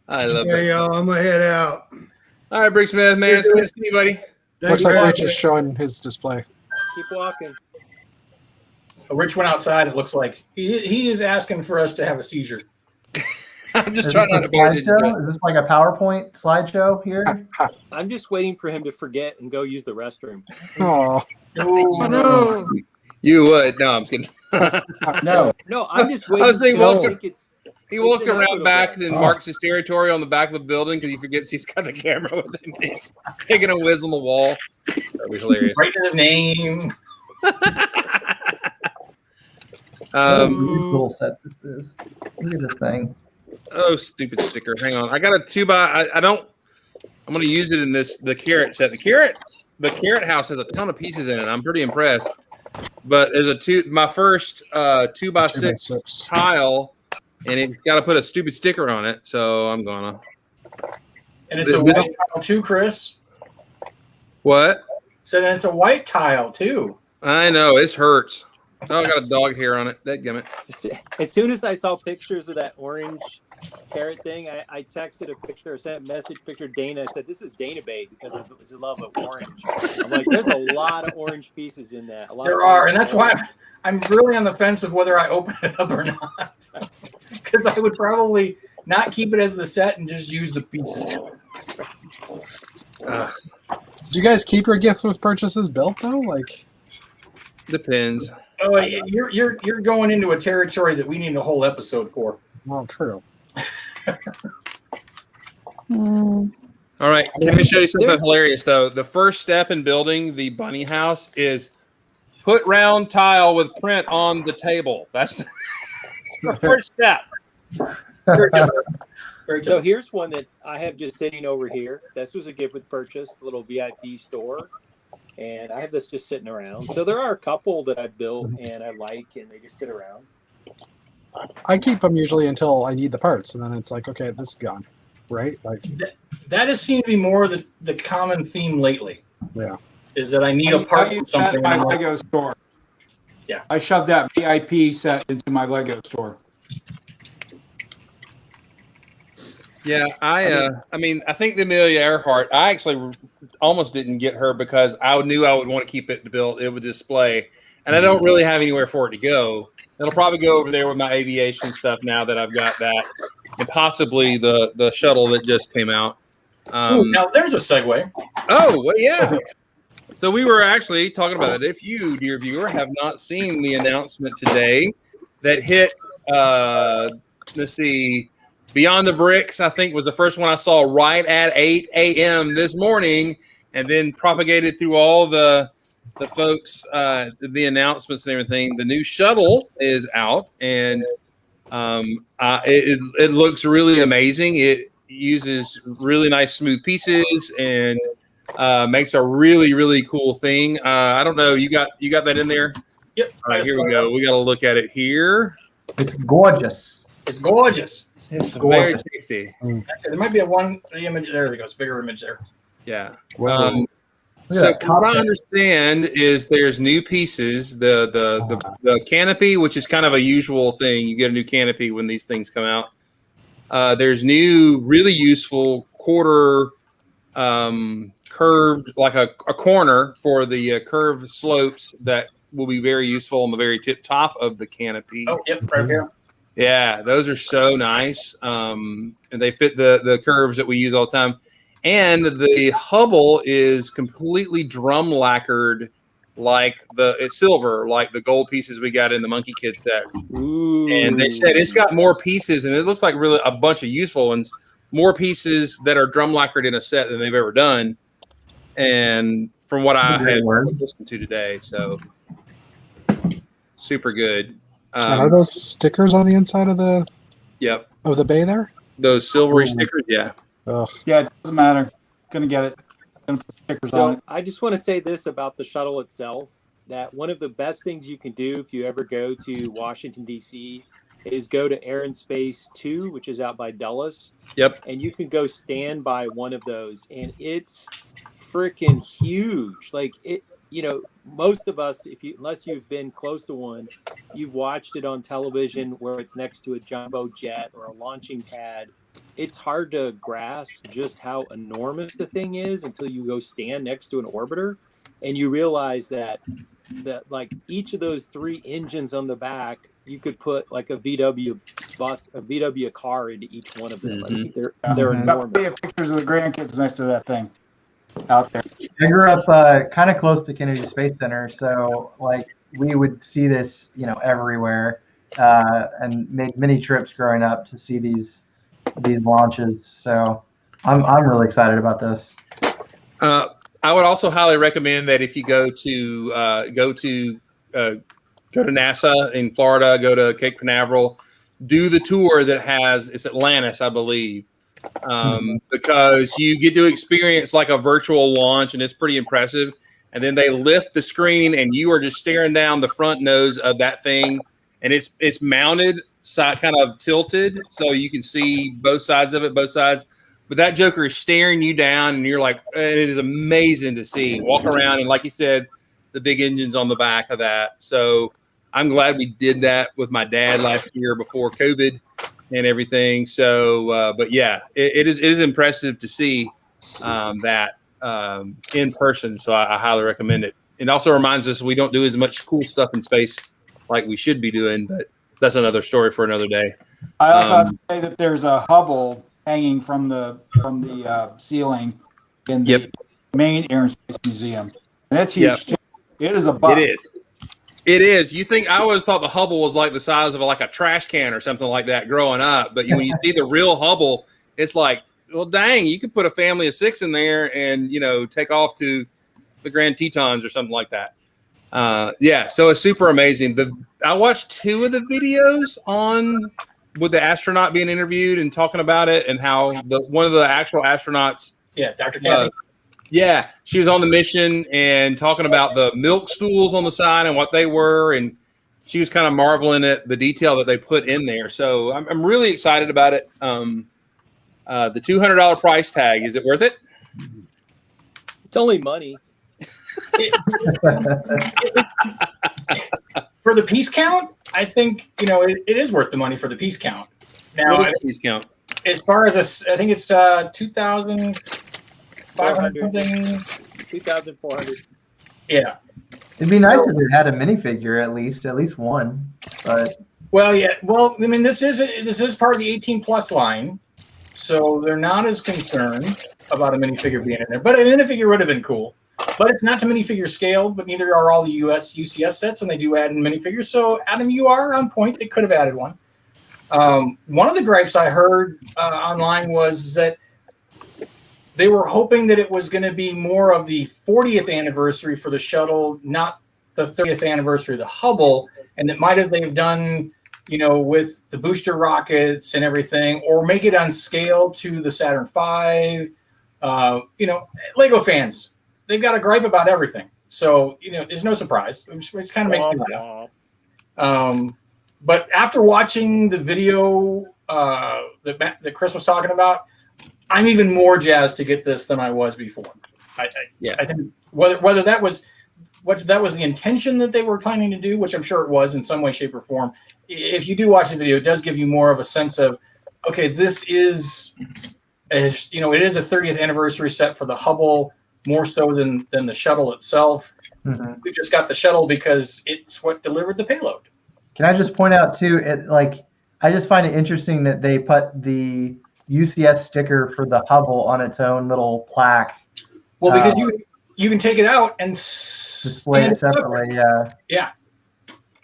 I love Yeah, it. y'all, I'm gonna head out. All right, Brick Smith, man. It's good to see you, buddy. Looks Thanks like for Rich having is me. showing his display. Keep walking. Rich went outside. It looks like he is asking for us to have a seizure. I'm just Is trying this not a to be a slideshow? Is this like a PowerPoint slideshow here? I'm just waiting for him to forget and go use the restroom. Oh, No. You would. No, I'm just kidding. No. No, I'm just I waiting. was saying, till I Walter- think it's He walks It's around inevitable. back in Oh. Marcus's territory on the back of the building because he forgets he's got the camera with him. He's taking a whiz on the wall. That'd be hilarious. Write his name. What a beautiful set this is. Look at this thing. Oh, stupid sticker. Hang on. I got a 2x. I don't. I'm going to use it in the carrot set. The carrot house has a ton of pieces in it. I'm pretty impressed. But there's my first 2x6 2x6. tile, and it's got to put a stupid sticker on it. So I'm gonna. And it's a white tile too, Chris. What? Said it's a white tile too. I know it hurts. Oh, I got a dog hair on it. Dadgummit. As soon as I saw pictures of that orange carrot thing, I texted a picture, sent a message picture to Dana. I said, "This is Dana bait because of his love of orange." I'm like, "There's a lot of orange pieces in that." There are, and that's why I'm really on the fence of whether I open it up or not, because I would probably not keep it as the set and just use the pieces. Do you guys keep your gift with purchases built though? Like, Depends. Oh, you're going into a territory that we need a whole episode for. well, true. Mm. All right. Let me show you something There's- hilarious, though. The first step in building the bunny house is put round tile with print on the table. That's the first step. Very clever. Very So clever. here's one that I have just sitting over here. This was a gift with purchase, the little VIP store. And I have this just sitting around. So there are a couple that I've built and I like, and they just sit around. I keep them usually until I need the parts, and then it's like, okay, this is gone, right? Like, That has seemed to be more the common theme lately. Yeah. Is that I need a part from something. My and I'm like, Lego store. Yeah. I shoved that VIP set into my Lego store. Yeah, I mean, I think the Amelia Earhart, I actually almost didn't get her because I knew I would want to keep it to build. It would display, and I don't really have anywhere for it to go. It'll probably go over there with my aviation stuff now that I've got that, and possibly the shuttle that just came out. ooh, now there's a segue. Oh, well, yeah. So we were actually talking about it. If you, dear viewer, have not seen the announcement today that hit, let's see, Beyond the Bricks, I think was the first one I saw right at 8 a.m. this morning, and then propagated through all the folks, the announcements and everything. The new shuttle is out, and it looks really amazing. It uses really nice smooth pieces and makes a really, really cool thing. I don't know. You got that in there? Yep. All right, here we go. We got to look at it here. It's gorgeous. It's gorgeous. It's gorgeous. very tasty. Actually, there might be the image. There we go. It's a bigger image there. Yeah. Look at So that from what I cockpit. understand is there's new pieces. The canopy, which is kind of a usual thing. You get a new canopy when these things come out. There's new, really useful quarter curved, like a corner for the curved slopes that will be very useful on the very tip top of the canopy. Oh, yep, right here. Yeah, those are so nice. And they fit the curves that we use all the time. And the Hubble is completely drum lacquered, like it's silver, like the gold pieces we got in the Monkey Kid sets. Ooh. And they said it's got more pieces, and it looks like really a bunch of useful ones. More pieces that are drum lacquered in a set than they've ever done. And from what I had listened to today, so super good. And are those stickers on the inside of the bay there? Those silvery stickers, yeah. Ugh. Yeah, it doesn't matter. Gonna get it. Gonna put stickers on So it. I just want to say this about the shuttle itself, that one of the best things you can do if you ever go to Washington, D.C. is go to Air and Space 2, which is out by Dulles. Yep. And you can go stand by one of those, and it's freaking huge. Like, it, you know, most of us, unless you've been close to one, you've watched it on television where it's next to a jumbo jet or a launching pad. It's hard to grasp just how enormous the thing is until you go stand next to an orbiter, and you realize that like each of those 3 engines on the back, you could put like a VW bus, a VW car into each one of them. Like, they're enormous. We have pictures of the grandkids next to that thing out there. I grew up kind of close to Kennedy Space Center, so like we would see this, you know, everywhere, and made many trips growing up to see these launches. So I'm really excited about this. I would also highly recommend that if you go to NASA in Florida, go to Cape Canaveral, do the tour that it's Atlantis, I believe, because you get to experience like a virtual launch, and it's pretty impressive. And then they lift the screen, and you are just staring down the front nose of that thing, and it's mounted, kind of tilted, so you can see both sides of it, both sides. But that joker is staring you down, and you're like, it is amazing to see. Walk around, and like you said, the big engines on the back of that. So I'm glad we did that with my dad last year before COVID and everything. So, but yeah, it is impressive to see that in person. So I highly recommend it. It also reminds us we don't do as much cool stuff in space like we should be doing, but that's another story for another day. I also have to say that there's a Hubble hanging from the ceiling in the main Air and Space Museum, and it's huge too. It is a bus. It is. You think, I always thought the Hubble was like the size of like a trash can or something like that growing up, but when you see the real Hubble, it's like, well, dang, you could put a family of 6 in there and, you know, take off to the Grand Tetons or something like that. Yeah, so it's super amazing. I watched 2 of the videos with the astronaut being interviewed and talking about it, and how one of the actual astronauts, Dr. Kathy. She was on the mission and talking about the milk stools on the side and what they were, and she was kind of marveling at the detail that they put in there. So I'm really excited about it. The $200 price tag, is it worth it? It's only money. For the piece count, I think it is worth the money for the piece count. Now, What is the piece count? as far as I think it's 2,500 something. 2,400. Yeah. It'd be nice if it had a minifigure at least one. But Well, yeah. Well, I mean, this is part of the 18 plus line, so they're not as concerned about a minifigure being in there. But a minifigure would have been cool. But it's not to minifigure scale, but neither are all the US UCS sets, and they do add in minifigures. So, Adam, you are on point. They could have added one. One of the gripes I heard online was that they were hoping that it was going to be more of the 40th anniversary for the shuttle, not the 30th anniversary of the Hubble, and that might have they've done, with the booster rockets and everything, or make it on scale to the Saturn V. Lego fans, they've got a gripe about everything. So, there's no surprise. It kind of makes me laugh. But after watching the video that Chris was talking about, I'm even more jazzed to get this than I was before. I think whether that was the intention that they were planning to do, which I'm sure it was in some way, shape, or form. If you do watch the video, it does give you more of a sense of, okay, this is, it is a 30th anniversary set for the Hubble, more so than the shuttle itself. Mm-hmm. We just got the shuttle because it's what delivered the payload. Can I just point out too? I just find it interesting that they put the UCS sticker for the Hubble on its own little plaque. Well, because you can take it out and display it separately. Yeah.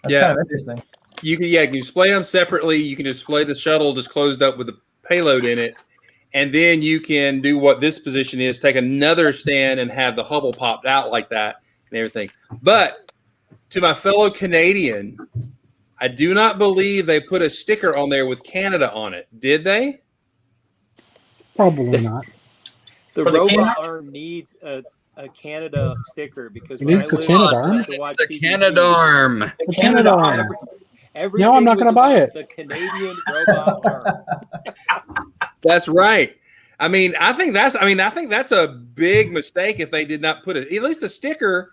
That's kind of interesting. You can display them separately. You can display the shuttle just closed up with the payload in it, and then you can do what this position is: take another stand and have the Hubble popped out like that and everything. But to my fellow Canadian, I do not believe they put a sticker on there with Canada on it. Did they? Probably not. The robot arm needs a Canada sticker because it needs the Canada arm. The Canada arm. The Canada arm. No, I'm not going to buy it. The Canadian robot arm. That's right. I think that's a big mistake if they did not put at least a sticker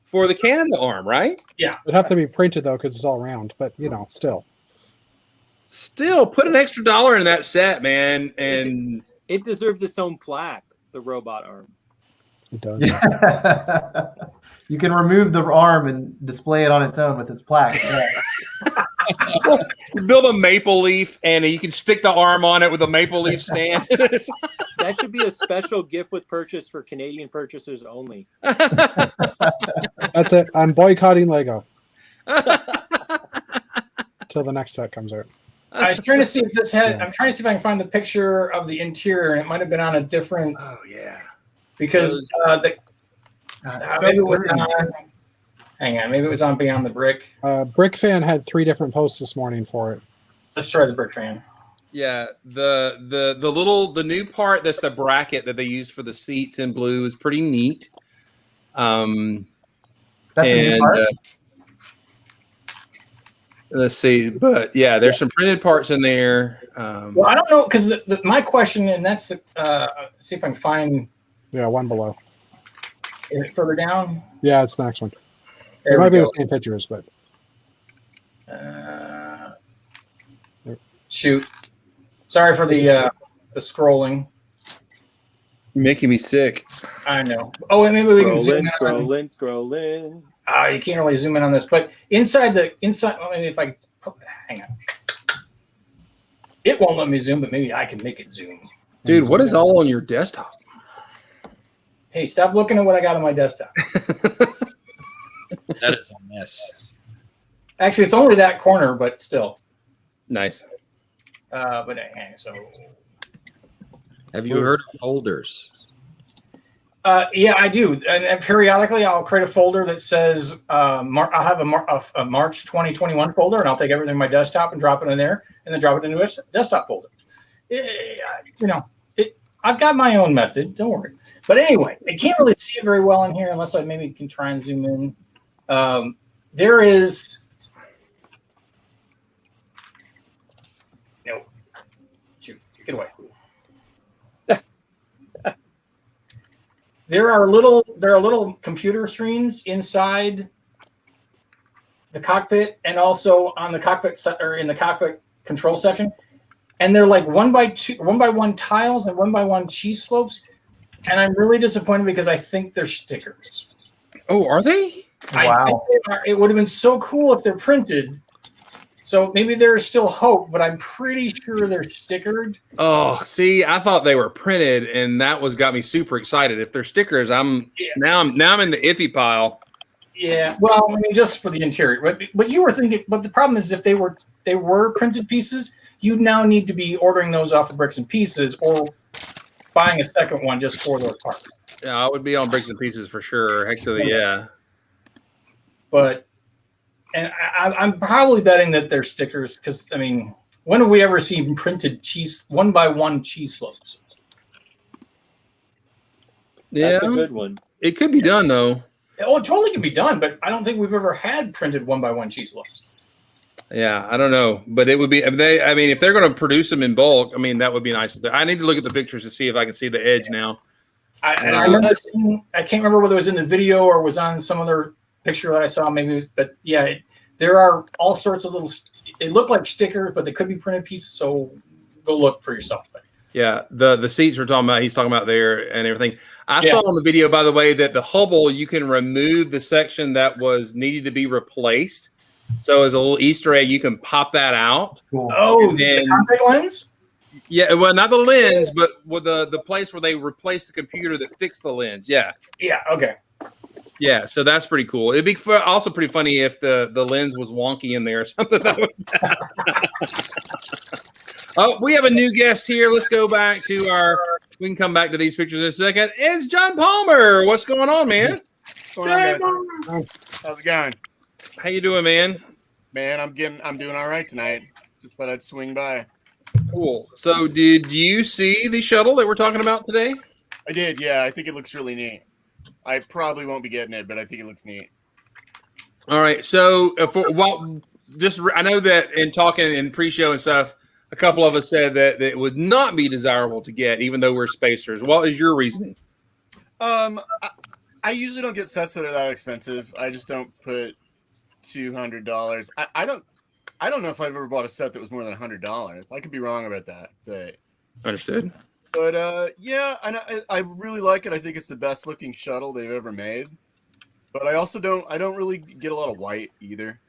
for the Canada arm, right? Yeah. It'd have to be printed though because it's all round, but still. Still put an extra $1 in that set, man, and it deserves its own plaque, the robot arm. It does. Yeah. You can remove the arm and display it on its own with its plaque. Yeah. Build a maple leaf and you can stick the arm on it with a maple leaf stand. That should be a special gift with purchase for Canadian purchasers only. That's it. I'm boycotting Lego until the next set comes out. I was trying to see if this had. I'm trying to see if I can find the picture of the interior, and it might have been on a different. Oh yeah, because maybe it was on. Hang on, maybe it was on Beyond the Brick. Brick Fan had 3 different posts this morning for it. Let's try the Brick Fan. Yeah, the new part that's the bracket that they use for the seats in blue is pretty neat. That's a new part? Let's see, but yeah, there's some printed parts in there. Well, I don't know because my question, and that's the see if I can find. Yeah, one below. Is it further down? Yeah, it's the next one. There it might be go. the same pictures, but shoot. Sorry for the scrolling. You're making me sick. I know. Oh, and maybe we can zoom in. Scrolling. You can't really zoom in on this, but inside. Well, maybe if I hang on, it won't let me zoom, but maybe I can make it zoom. Dude, what is all on your desktop? Hey, stop looking at what I got on my desktop. That is a mess. Actually, it's only that corner, but still. Nice. But hang on, so. Have you heard of folders? Yeah, I do. And periodically, I'll create a folder that says I'll have a March 2021 folder, and I'll take everything on my desktop and drop it in there, and then drop it into a desktop folder. I've got my own method. Don't worry. But anyway, I can't really see it very well in here unless I maybe can try and zoom in. There is. No. Shoot, get away. there are little computer screens inside the cockpit and also on the cockpit or in the cockpit control section, and they're like 1x1 tiles and 1x1 cheese slopes, and I'm really disappointed because I think they're stickers. Oh, are they? I think they are. It would have been so cool if they're printed. So maybe there's still hope, but I'm pretty sure they're stickered. Oh, see, I thought they were printed, and that got me super excited. If they're stickers, I'm in the iffy pile. Yeah, well, I mean, just for the interior. But you were thinking. But the problem is, if they were printed pieces, you now need to be ordering those off of Bricks and Pieces or buying a second one just for those parts. Yeah, I would be on Bricks and Pieces for sure. Heck to the yeah. But. And I'm probably betting that they're stickers because, I mean, when have we ever seen printed cheese 1x1 cheese slopes? Yeah, That's a good one. It could be done though. Oh, it totally can be done, but I don't think we've ever had printed 1x1 cheese slopes. Yeah, I don't know, but it would be. If they're going to produce them in bulk, I mean, that would be nice. I need to look at the pictures to see if I can see the edge now. I remember seeing, I can't remember whether it was in the video or was on some other picture that I saw, maybe, but yeah, there are all sorts of little. It look like stickers, but they could be printed pieces. So go look for yourself. But. Yeah, the seats we're talking about, he's talking about there and everything. I saw on the video, by the way, that the Hubble, you can remove the section that was needed to be replaced. So as a little Easter egg, you can pop that out. Cool. Oh, the contact lens. Yeah, well, not the lens, but with the place where they replaced the computer that fixed the lens. Yeah. Yeah. Okay. Yeah, so that's pretty cool. It'd be also pretty funny if the lens was wonky in there or something. Oh, we have a new guest here. Let's go back to we can come back to these pictures in a second. It's John Palmer. What's going on, man? What's going on, guys? How's it going? How you doing, man? Man, I'm doing all right tonight. Just thought I'd swing by. Cool. So did you see the shuttle that we're talking about today? I did, yeah. I think it looks really neat. I probably won't be getting it, but I think it looks neat. All right. So I know that in talking in pre-show and stuff, a couple of us said that it would not be desirable to get, even though we're spacers. What is your reasoning? I usually don't get sets that are that expensive. I just don't put $200. I don't know if I've ever bought a set that was more than $100. I could be wrong about that, but understood. But yeah, I really like it. I think it's the best looking shuttle they've ever made. But I also don't really get a lot of white either.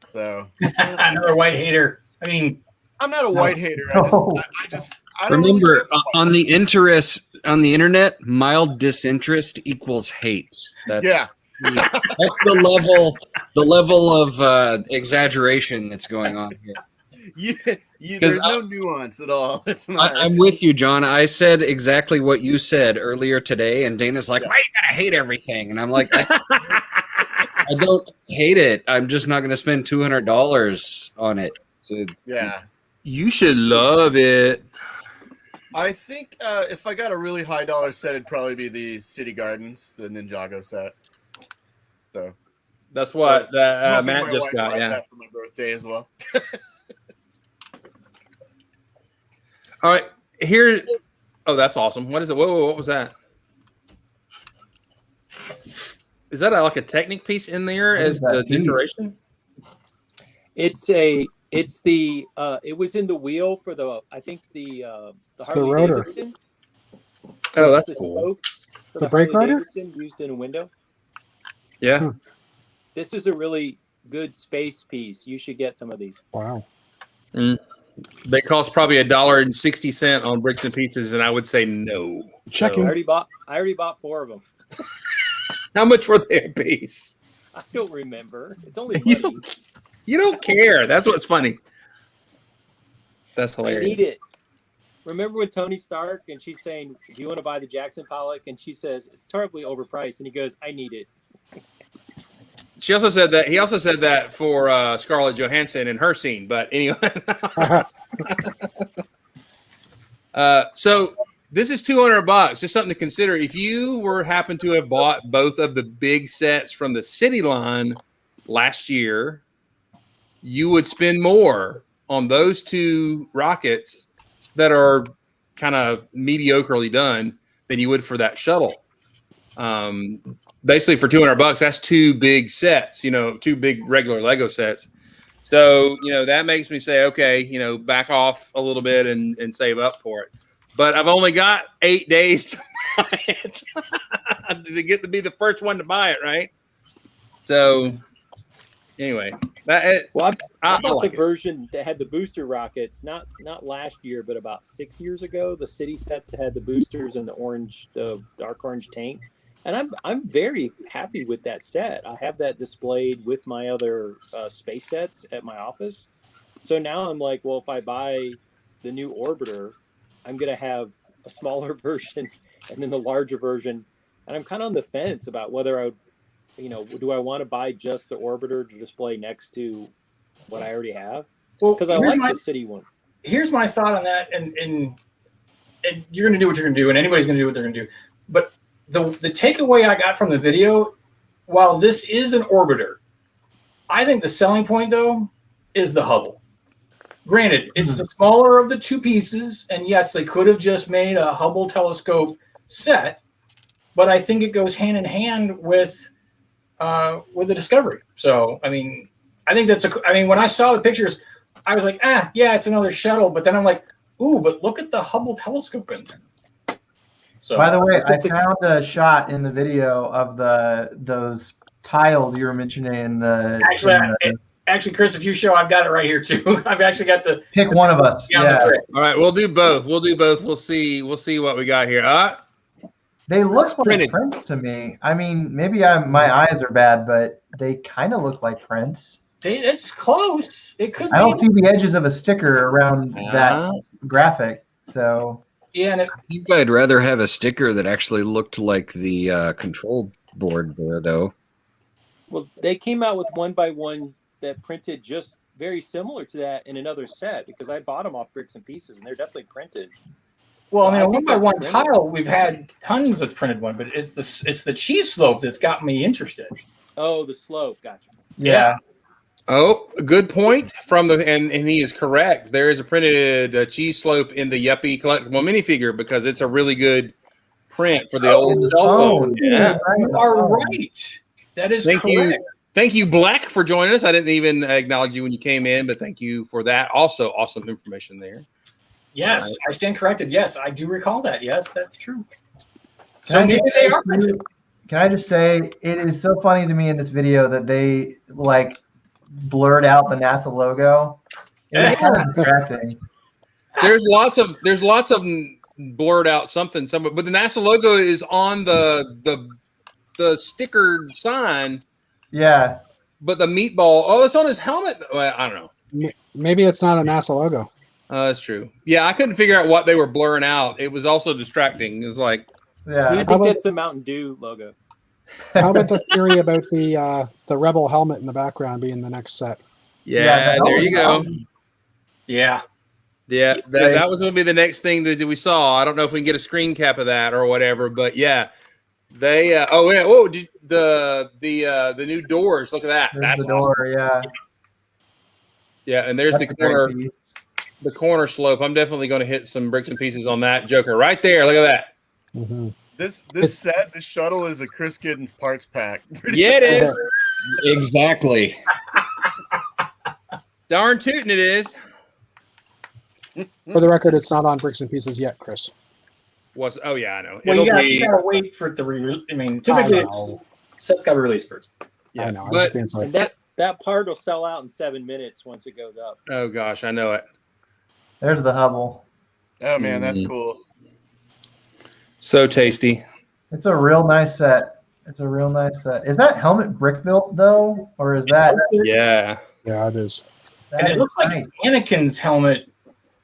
So another white hater. I mean, I'm not a white hater. I don't remember really on the internet, mild disinterest equals hate. That's the level of exaggeration that's going on here. There's no nuance at all. It's not. I'm with you, John. I said exactly what you said earlier today, and Dana's like, "Why you gotta hate everything?" And I'm like, I don't hate it. I'm just not going to spend $200 on it. So, yeah, you should love it. I think if I got a really high dollar set, it'd probably be the City Gardens, the Ninjago set. So that's what Matt just got. Yeah, that for my birthday as well. All right, here. Oh, that's awesome. What is it? Whoa, what was that? Is that like a Technic piece in there as the decoration? It was in the wheel for the Harley rotor. Davidson. Oh, that's the cool. spokes for The brake Harley rotor? Davidson used in a window. Yeah. This is a really good space piece. You should get some of these. Wow. They cost probably $1.60 on Bricks and Pieces, and I would say no. Checking. I already bought 4 of them. How much were they a piece? I don't remember. It's only money. You don't care. That's what's funny. That's hilarious. I need it. Remember when Tony Stark and she's saying, "Do you want to buy the Jackson Pollock?" And she says, "It's terribly overpriced." And he goes, "I need it." She also said that. He also said that for Scarlett Johansson in her scene. But anyway. So this is $200. Just something to consider. If you happen to have bought both of the big sets from the City line last year, you would spend more on those 2 rockets that are kind of mediocrely done than you would for that shuttle. Basically for $200, that's 2 big sets, 2 big regular Lego sets. So, that makes me say, okay, back off a little bit and save up for it. But I've only got 8 days to buy it to get to be the first one to buy it, right? So, anyway, I bought like the version that had the booster rockets, not last year, but about 6 years ago. The city set that had the boosters and the dark orange tank, and I'm very happy with that set. I have that displayed with my other space sets at my office. So now I'm like, well, if I buy the new orbiter, I'm gonna have a smaller version and then the larger version, and I'm kind of on the fence about whether I would. Do I want to buy just the orbiter to display next to what I already have? Well, Because I like the city one. Here's my thought on that, and you're going to do what you're going to do, and anybody's going to do what they're going to do. But the takeaway I got from the video, while this is an orbiter, I think the selling point, though, is the Hubble. Granted, it's the smaller of the 2 pieces, and yes, they could have just made a Hubble telescope set, but I think it goes hand in hand with the Discovery. So, I mean, I think when I saw the pictures, I was like, yeah, it's another shuttle. But then I'm like, ooh, but look at the Hubble telescope in there. So, by the way, I found a shot in the video of those tiles you were mentioning. Actually, Chris, if you show, I've got it right here too. I've actually got the pick one of us. Yeah. All right, we'll do both. We'll see what we got here. They look like prints to me. I mean, maybe my eyes are bad, but they kind of look like prints. It's close. It could. I don't see the edges of a sticker around that graphic. So yeah, and I think I'd rather have a sticker that actually looked like the control board there, though. Well, they came out with 1x1 that printed just very similar to that in another set because I bought them off Bricks and Pieces, and they're definitely printed. Well, I mean, 1x1 tile, we've had tons of printed one, but it's the cheese slope that's got me interested. Oh, the slope, gotcha. Yeah. Oh, good point and he is correct. There is a printed cheese slope in the Yuppie collectible minifigure because it's a really good print for the old cell phone. Yeah, you are right. That is correct. Thank you, Black, for joining us. I didn't even acknowledge you when you came in, but thank you for that. Also, awesome information there. Yes, I stand corrected. Yes, I do recall that. Yes, that's true. So maybe they are printed. Can I just say, it is so funny to me in this video that they blurred out the NASA logo. It's kind of distracting. There's lots of blurred out something, but the NASA logo is on the stickered sign. Yeah. But the meatball, it's on his helmet. Well, I don't know. Maybe it's not a NASA logo. That's true. Yeah, I couldn't figure out what they were blurring out. It was also distracting. It was like, I think that's the Mountain Dew logo. How about the theory about the Rebel helmet in the background being the next set? Yeah, there you go. Yeah. Yeah, that was going to be the next thing that we saw. I don't know if we can get a screen cap of that or whatever, but yeah, they. The new doors. Look at that. That's the door. Awesome. Yeah. Yeah, and there's the corner slope. I'm definitely going to hit some bricks and pieces on that Joker right there. Look at that. Mm-hmm. This shuttle is a Chris Giddens parts pack. Yeah, it is. Exactly. Darn tootin' it is. For the record, it's not on Bricks and Pieces yet, Chris. Oh yeah, I know. Well, you gotta wait for it to re-release. I mean, typically set's got to be released first. Yeah, I know. But, and that part will sell out in 7 minutes once it goes up. Oh gosh, I know it. There's the Hubble. Oh man, that's cool. So tasty. It's a real nice set. Is that helmet brick built though, or is that? Yeah. Yeah, it is. And it looks like Anakin's helmet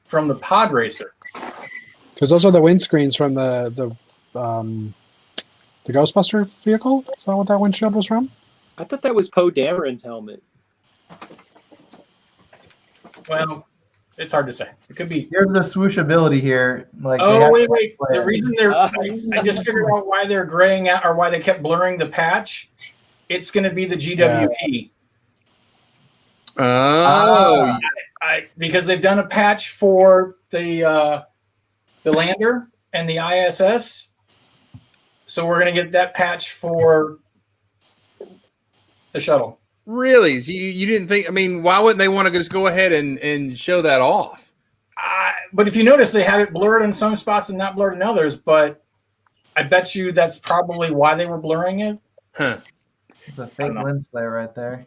from the Pod Racer. Because those are the windscreens from the Ghostbuster vehicle. Is that what that windshield was from? I thought that was Poe Dameron's helmet. Well, it's hard to say. It could be. Here's the swooshability here. Wait. The reason I just figured out why they're graying out or why they kept blurring the patch. It's going to be the GWP. Oh. Because they've done a patch for the lander and the ISS. So we're going to get that patch for the shuttle. Really? So you didn't think? I mean, why wouldn't they want to just go ahead and show that off? But if you notice, they have it blurred in some spots and not blurred in others. But I bet you that's probably why they were blurring it. Huh. It's a fake lens flare right there.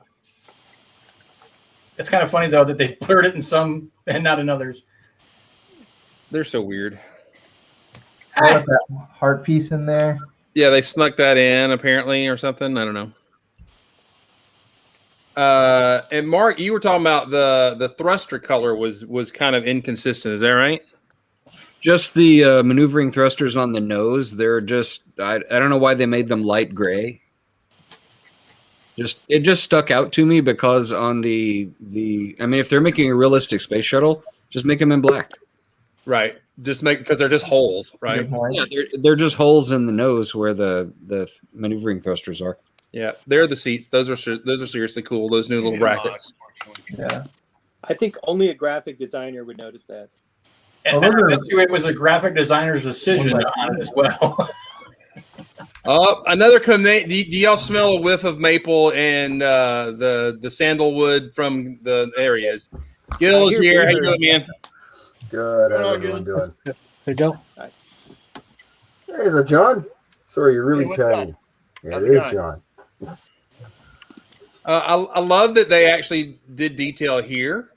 It's kind of funny, though, that they blurred it in some and not in others. They're so weird. I got that heart piece in there. Yeah, they snuck that in apparently or something. I don't know. And Mark, you were talking about the thruster color was kind of inconsistent. Is that right? Just the maneuvering thrusters on the nose. They're just I don't know why they made them light gray. It just stuck out to me because on the I mean, if they're making a realistic space shuttle, just make them in black. Right. Just because they're just holes, right? Yeah, they're just holes in the nose where the maneuvering thrusters are. Yeah, they're the seats. Those are seriously cool. Those new little brackets. Yeah. I think only a graphic designer would notice that. And I bet you it was a graphic designer's decision on it as well. Another comment. Do y'all smell a whiff of maple and the sandalwood from the areas? Gil is here. How you doing, man? Good. How's everyone doing? Hey, Gil. Hey, is that John? Sorry, you're really Hey, tiny. Yeah, How's it it is going? John. I love that they actually did detail here.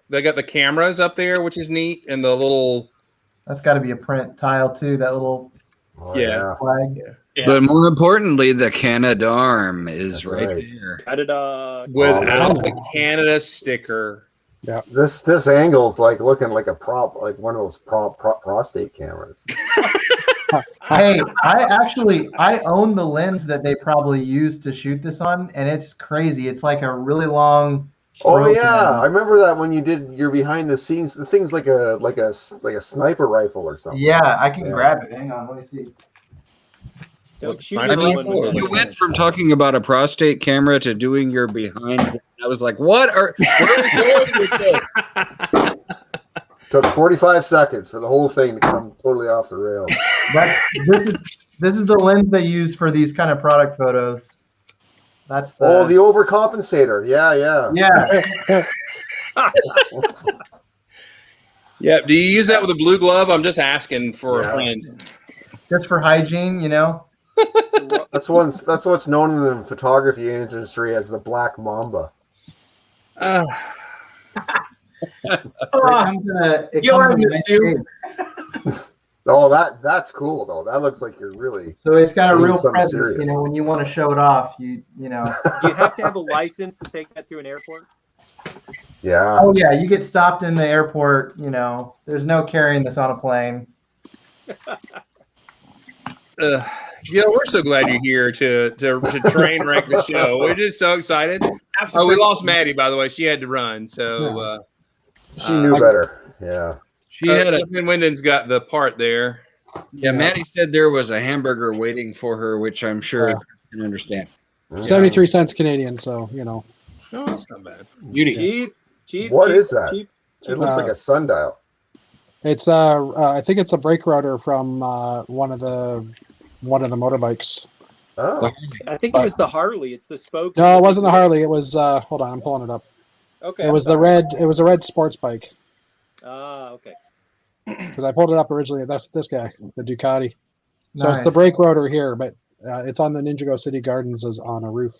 They got the cameras up there, which is neat, and the little. That's got to be a print tile too. That little flag. Yeah. But more importantly, the Canadarm is That's right right. there. Ta-da-da. Without the Canada sticker. Yeah. This angle's like looking like a prop, like one of those prostate cameras. Hey, I own the lens that they probably used to shoot this on, and it's crazy. It's like a really long. Oh broken- yeah, I remember that when you did your behind the scenes. The thing's like a sniper rifle or something. Yeah, I can grab it. Hang on, let me see. Don't shoot I mean, anyone with You that. went from talking about a prostate camera to doing your behind. I was like, where are we going with this? Took 45 seconds for the whole thing to come totally off the rails. This is the lens they use for these kind of product photos. That's the The overcompensator. Yeah. yeah. Yeah. Do you use that with a blue glove? I'm just asking for a friend. Just for hygiene, you know. That's what's known in the photography industry as the Black Mamba. It comes in a nice shape. Oh, that's cool though. That looks like you're really. So it's got a doing real something presence. serious. You know, when you want to show it off, you know. Do you have to have a license to take that to an airport? Yeah. Oh yeah, you get stopped in the airport. You know, there's no carrying this on a plane. Gil, we're so glad you're here to train wreck the show. We're just so excited. Oh, we lost Maddie, by the way. She had to run, so She knew better. Yeah. She had a Wyndon's got the part there. yeah. Maddie said there was a hamburger waiting for her, which I'm sure you can understand. 73 cents Canadian, so you know. No, that's not bad. Beauty. Cheap. What cheap, is that? cheap. It looks like a sundial. It's I think it's a brake rotor from one of the motorbikes. Oh. I think it was the Harley. It's the spokes. No, it wasn't the Harley. It was hold on, I'm pulling it up. Okay. It was the red. It was a red sports bike Ah, okay. because I pulled it up originally. That's this guy, the Ducati. So it's Nice. the brake rotor here, but it's on the Ninjago City Gardens as on a roof,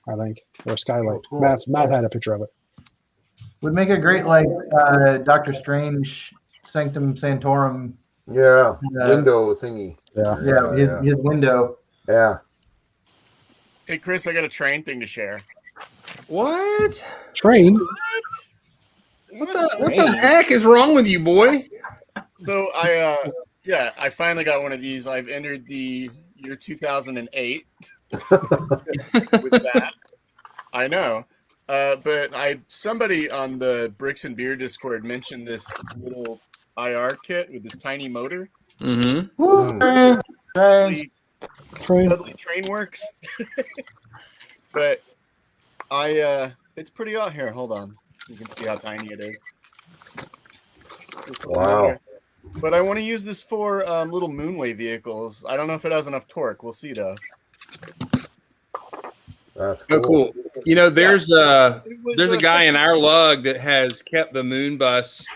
I think, or a skylight. Cool. Matt had a picture of it. Would make a great like Doctor Strange Sanctum Sanctorum. Yeah. Window thingy. Yeah. His window. Yeah. Hey, Chris, I got a train thing to share. What? Train. What the heck is wrong with you, boy? So I finally got one of these. I've entered the year 2008 with that. I know. But somebody on the Bricks and Beer Discord mentioned this little IR kit with this tiny motor. Mm-hmm. Totally train works. But it's pretty out here. Hold on. You can see how tiny it is. Wow. But I want to use this for little Moonway vehicles. I don't know if it has enough torque. We'll see though. That's cool. Oh, cool. You know, there's a guy in our lug that has kept the Moon Bus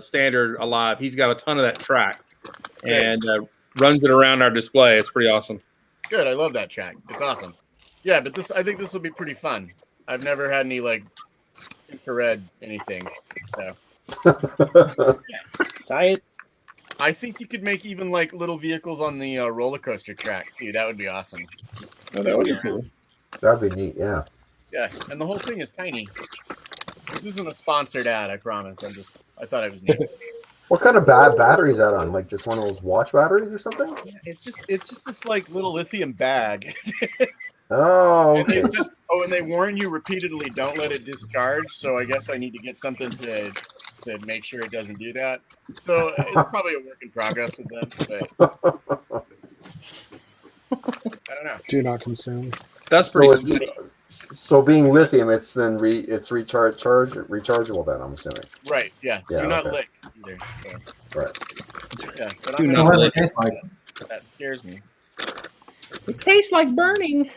standard alive. He's got a ton of that track and runs it around our display. It's pretty awesome. Good. I love that track. It's awesome. Yeah, but I think this will be pretty fun. I've never had any like infrared anything. So Science. I think you could make even like little vehicles on the roller coaster track too. That would be awesome. Oh, that would be cool. That'd be neat. Yeah. Yeah, and the whole thing is tiny. This isn't a sponsored ad, I promise. I thought it was neat. What kind of battery is that on? Like just one of those watch batteries or something? Yeah, it's just this like little lithium bag. Oh, And okay. and they warn you repeatedly, don't let it discharge. So I guess I need to get something to make sure it doesn't do that. So it's probably a work in progress with them, but I don't know. Do not consume. That's So pretty it's sweet. so being lithium, it's then it's rechargeable then, I'm assuming. Right? Yeah. Yeah, Do not okay. lick either. So, Right. yeah, but Do I'm not gonna, What does lick. it taste like? that scares me. It tastes like burning.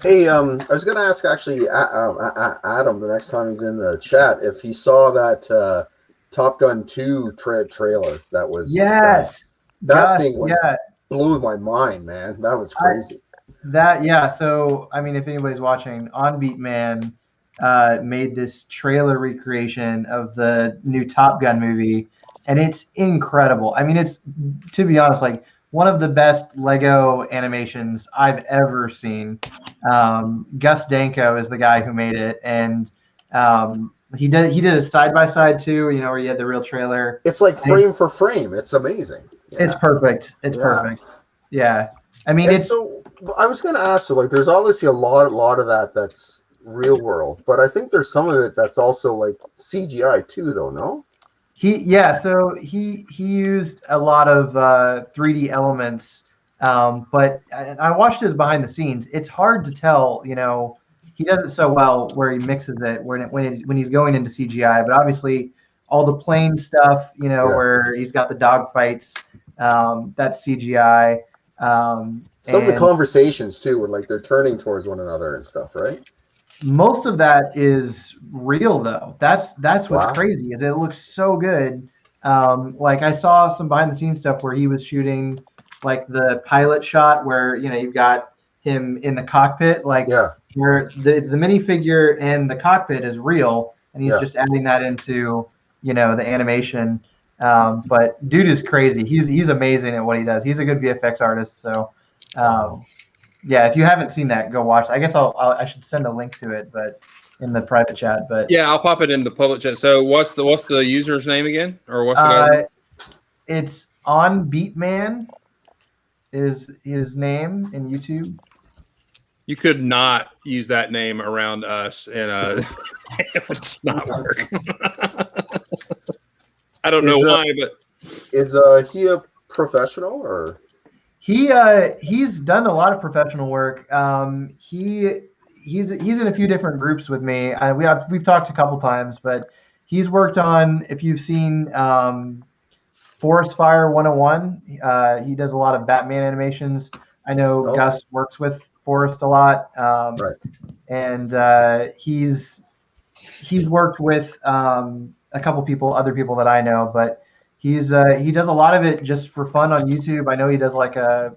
Hey, I was gonna ask actually Adam the next time he's in the chat if he saw that Top Gun 2 trailer that was Yes. that Yes, thing was yeah. blew my mind, man. That was crazy. So I mean, if anybody's watching, On Beat Man made this trailer recreation of the new Top Gun movie, and it's incredible. I mean, it's, to be honest, like one of the best Lego animations I've ever seen. Gus Danko is the guy who made it, and he did a side by side too. You know, where you had the real trailer. It's like frame for frame. It's amazing. It's perfect. It's perfect. Yeah. I mean, And it's so I was going to ask, so like, there's obviously a lot of that that's real world, but I think there's some of it that's also like CGI too, though. No. So he used a lot of 3D elements, but I watched his behind the scenes. It's hard to tell, you know, he does it so well where he mixes it when he's going into CGI. But obviously, all the plane stuff, you know, where he's got the dog fights, that's CGI. Some of the conversations too, where like they're turning towards one another and stuff, right? Most of that is real though. That's what's crazy is it looks so good. Like I saw some behind the scenes stuff where he was shooting like the pilot shot where, you know, you've got him in the cockpit, like where the minifigure in the cockpit is real and he's just adding that into, you know, the animation. But dude is crazy. He's amazing at what he does. He's a good VFX artist. So yeah, if you haven't seen that, go watch. I guess I should send a link to it, but in the private chat. But yeah, I'll pop it in the public chat. So what's the user's name again, or what's the guy's name? It's On Beat Man is his name in YouTube. You could not use that name around us, and it would just not work. I don't know why, but is he a professional or? He's done a lot of professional work. He's in a few different groups with me. We've talked a couple times, but he's worked on, if you've seen Forest Fire 101, he does a lot of Batman animations. I know Gus works with Forrest a lot, and he's worked with a couple other people that I know, but he does a lot of it just for fun on YouTube. I know he does like a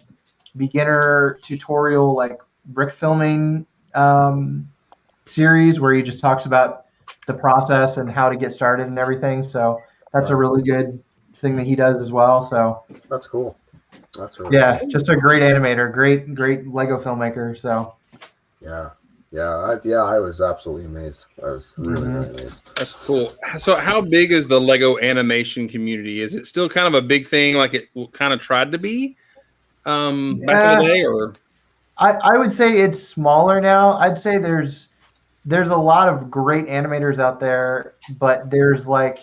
beginner tutorial, like brick filming series where he just talks about the process and how to get started and everything. So that's a really good thing that he does as well. So that's cool. That's really cool. Just a great animator, great Lego filmmaker. So I was absolutely amazed. I was really amazed. That's cool. So how big is the Lego animation community? Is it still kind of a big thing like it kind of tried to be back in the day? Or I would say it's smaller now. I'd say there's a lot of great animators out there, but there's like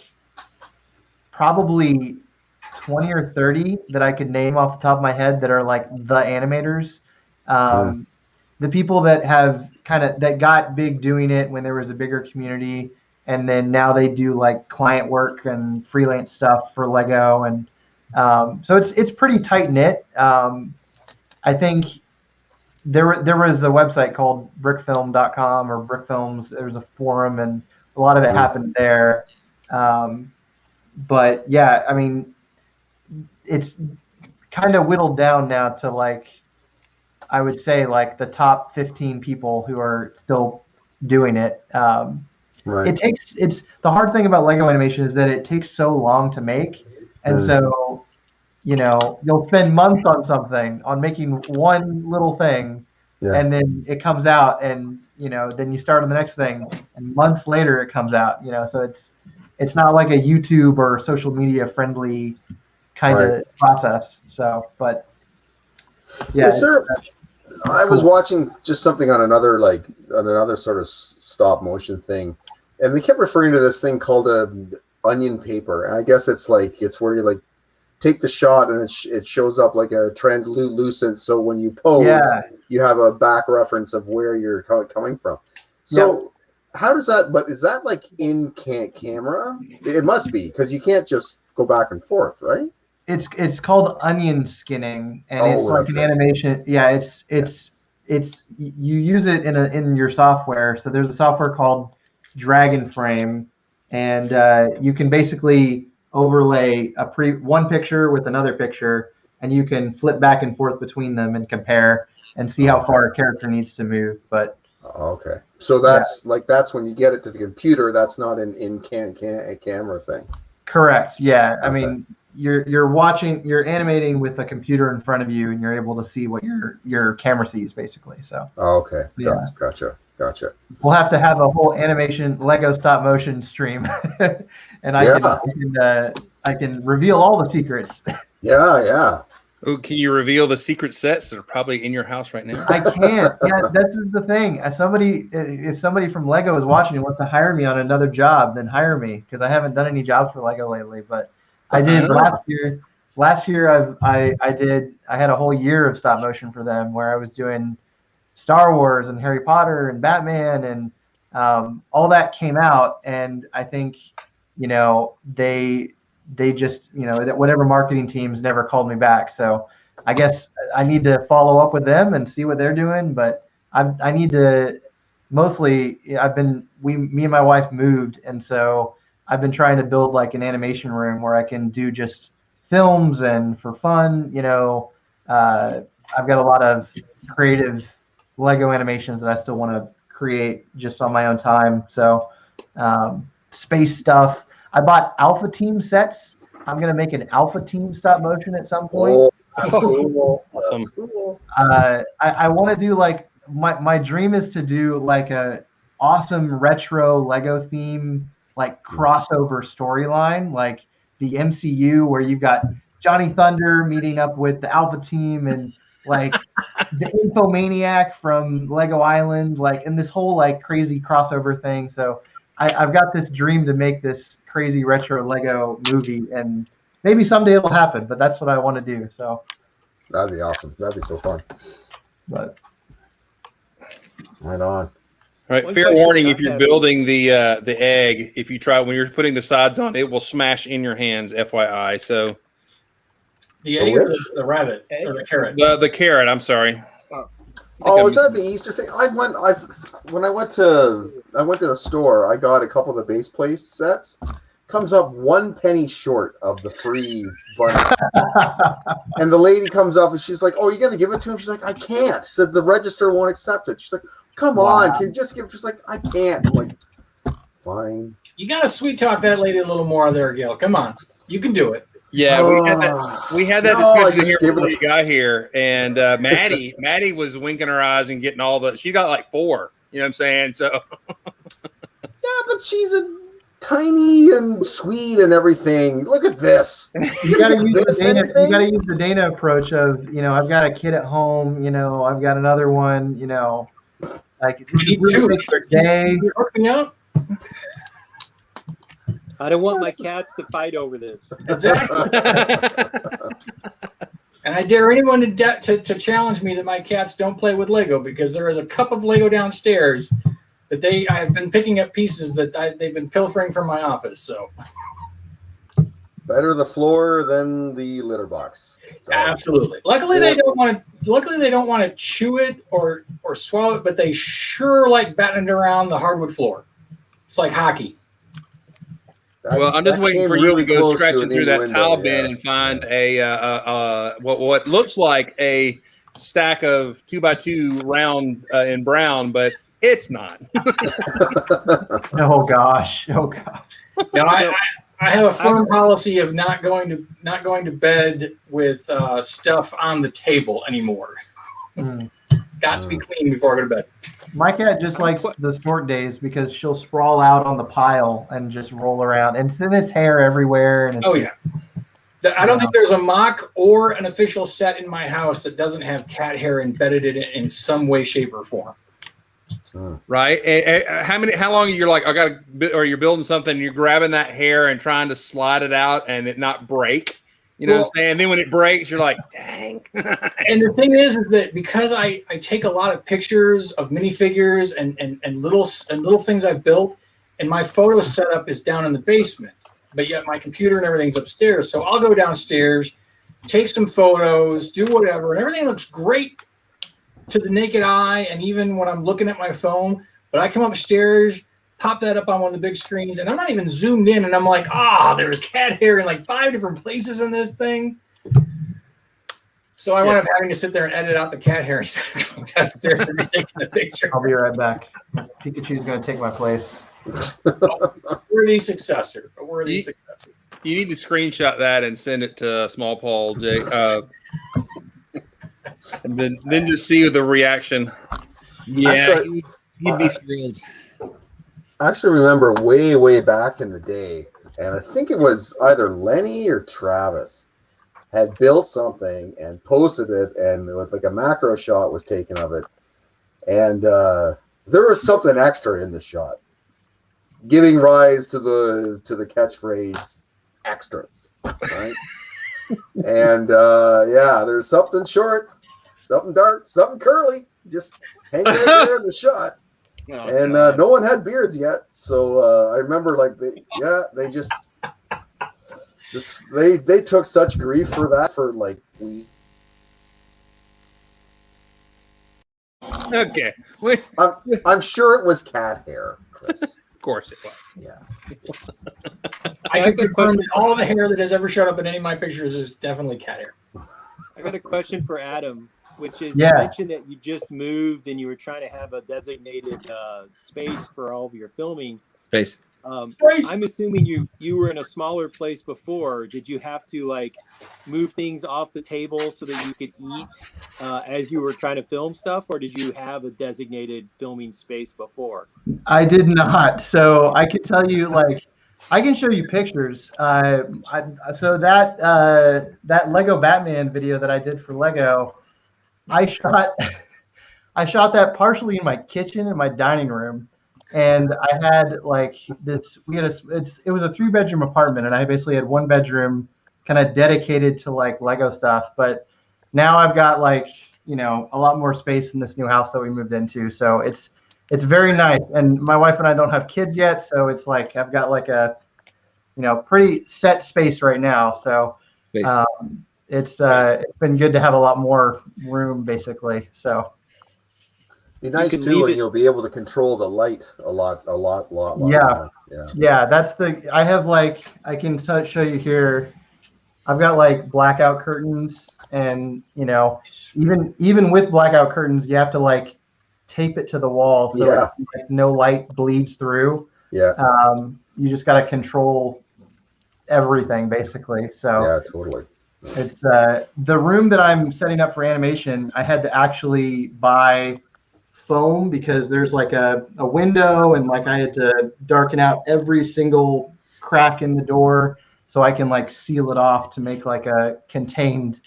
probably 20 or 30 that I could name off the top of my head that are like the animators. The people that have that got big doing it when there was a bigger community and then now they do like client work and freelance stuff for Lego, and so it's pretty tight knit. I think there was a website called brickfilm.com or brickfilms. There was a forum, and a lot of it happened there. But yeah, I mean, it's kind of whittled down now to like, I would say like the top 15 people who are still doing it. Right. It's the hard thing about Lego animation is that it takes so long to make, and so you'll spend months on something, on making one little thing, and then it comes out, and then you start on the next thing, and months later it comes out. So it's not like a YouTube or social media friendly kind of process. So, but yeah. I was watching just something on another sort of stop motion thing, and they kept referring to this thing called onion paper. And I guess it's where you like take the shot and it shows up like a translucent. So when you pose, you have a back reference of where you're coming from. So how does that? But is that like in camera? It must be, because you can't just go back and forth, right? It's called onion skinning, and it's like an animation. Yeah, it's you use it in your software. So there's a software called Dragon Frame, and you can basically overlay one picture with another picture, and you can flip back and forth between them and compare and see how far a character needs to move. But okay, so that's that's when you get it to the computer. That's not an a camera thing. Correct. Yeah, I mean, you're animating with a computer in front of you, and you're able to see what your camera sees, basically. So okay, yeah, gotcha. We'll have to have a whole animation Lego stop motion stream, and I can reveal all the secrets. Yeah. Oh, can you reveal the secret sets that are probably in your house right now? I can't. Yeah, this is the thing. If somebody from Lego is watching and wants to hire me on another job, then hire me, because I haven't done any jobs for Lego lately. But I did last year. Last year, I had a whole year of stop motion for them, where I was doing Star Wars and Harry Potter and Batman, and all that came out. And I think they just that whatever marketing teams never called me back. So I guess I need to follow up with them and see what they're doing. But I need to mostly. Me and my wife moved, and so I've been trying to build like an animation room where I can do just films and for fun. I've got a lot of creative Lego animations that I still want to create just on my own time. So space stuff. I bought Alpha Team sets. I'm gonna make an Alpha Team stop motion at some point. Oh, that's cool. Awesome. That's cool. I want to do like my dream is to do like a awesome retro Lego theme, like crossover storyline, like the MCU, where you've got Johnny Thunder meeting up with the Alpha Team, and like the Infomaniac from Lego Island, like in this whole like crazy crossover thing. So I've got this dream to make this crazy retro Lego movie, and maybe someday it'll happen, but that's what I want to do. So that'd be awesome. That'd be so fun. But right on. All right, One fair question warning: I if you're have building the egg, if you try when you're putting the sides on, it will smash in your hands. FYI. So The egg or the rabbit or the carrot? the carrot. I'm sorry. Oh, is that the Easter thing? When I went to the store, I got a couple of the base plate sets. Comes up 1 penny short of the free bunny. And the lady comes up and she's like, "Oh, you gonna give it to him?" She's like, "I can't." Said the register won't accept it. She's like, "Come on, can you just give?" She's like, "I can't." I'm like, fine. You got to sweet talk that lady a little more there, Gil. Come on, you can do it. Yeah, we had that discussion here before you got here, and Maddie was winking her eyes and getting all the. She got like 4. You know what I'm saying? So. Yeah, but she's a tiny and sweet and everything. Look at this. You got to use the Dana approach of I've got a kid at home. I've got another one. Like it's a day. You're hooking up. I don't want my cats to fight over this. Exactly. And I dare anyone to challenge me that my cats don't play with Lego, because there is a cup of Lego downstairs that I have been picking up pieces that they've been pilfering from my office. So Better the floor than the litter box. So, absolutely. Luckily, they don't want to. Luckily, they don't want to chew it or swallow it, but they sure like batting it around the hardwood floor. It's like hockey. Well, I'm just waiting for you to go scratching through that towel bin and find what looks like a stack of 2x2 round in brown, but it's not. Oh gosh. No, I have a firm policy of not going to bed with stuff on the table anymore. It's got to be clean before I go to bed. My cat just likes the snort days because she'll sprawl out on the pile and just roll around, and then it's hair everywhere. And it's, I don't think there's a mock or an official set in my house that doesn't have cat hair embedded in it in some way, shape, or form. Right? How long you're like, or you're building something, and you're grabbing that hair and trying to slide it out and it not break. You know what I'm saying? And then when it breaks, you're like, dang. And the thing is that because I take a lot of pictures of minifigures and little things I've built, and my photo setup is down in the basement, but yet my computer and everything's upstairs. So I'll go downstairs, take some photos, do whatever, and everything looks great to the naked eye, and even when I'm looking at my phone. But I come upstairs, pop that up on one of the big screens, and I'm not even zoomed in, and I'm like, there's cat hair in like 5 different places in this thing. So I wound up having to sit there and edit out the cat hair instead of going downstairs and taking the picture. I'll be right back. Pikachu's going to take my place. Worthy successor. You need to screenshot that and send it to Small Paul, Jay. And then just see the reaction. Yeah, actually, he'd be thrilled. I actually remember way back in the day, and I think it was either Lenny or Travis had built something and posted it, and it was like a macro shot was taken of it, and there was something extra in the shot, giving rise to the catchphrase extras, right? And there's something short, something dark, something curly, just hanging right there in the shot. And no one had beards yet, so I remember like they took such grief for that for like weeks. Okay, I'm sure it was cat hair, Chris. Of course it was. Yeah. I can confirm that all the hair that has ever showed up in any of my pictures is definitely cat hair. I got a question for Adam, which is you mentioned that you just moved and you were trying to have a designated space for all of your filming. Space. I'm assuming you were in a smaller place before. Did you have to like move things off the table so that you could eat as you were trying to film stuff, or did you have a designated filming space before? I did not. So I could tell you, like, I can show you pictures. So that Lego Batman video that I did for Lego, I shot that partially in my kitchen and my dining room. And I had like this, it was a 3-bedroom apartment, and I basically had 1 bedroom kind of dedicated to like Lego stuff. But now I've got like, a lot more space in this new house that we moved into. So it's very nice. And my wife and I don't have kids yet. So it's like, I've got like a, pretty set space right now. So it's been good to have a lot more room basically. So. Be nice too, and you'll be able to control the light a lot yeah. More. Yeah, that's I have like, I can show you here. I've got like blackout curtains, and even with blackout curtains, you have to like tape it to the wall so that, like, no light bleeds through. Yeah. You just got to control everything basically. So yeah, totally. It's the room that I'm setting up for animation. I had to actually buy foam because there's like a window, and like I had to darken out every single crack in the door so I can like seal it off to make like a contained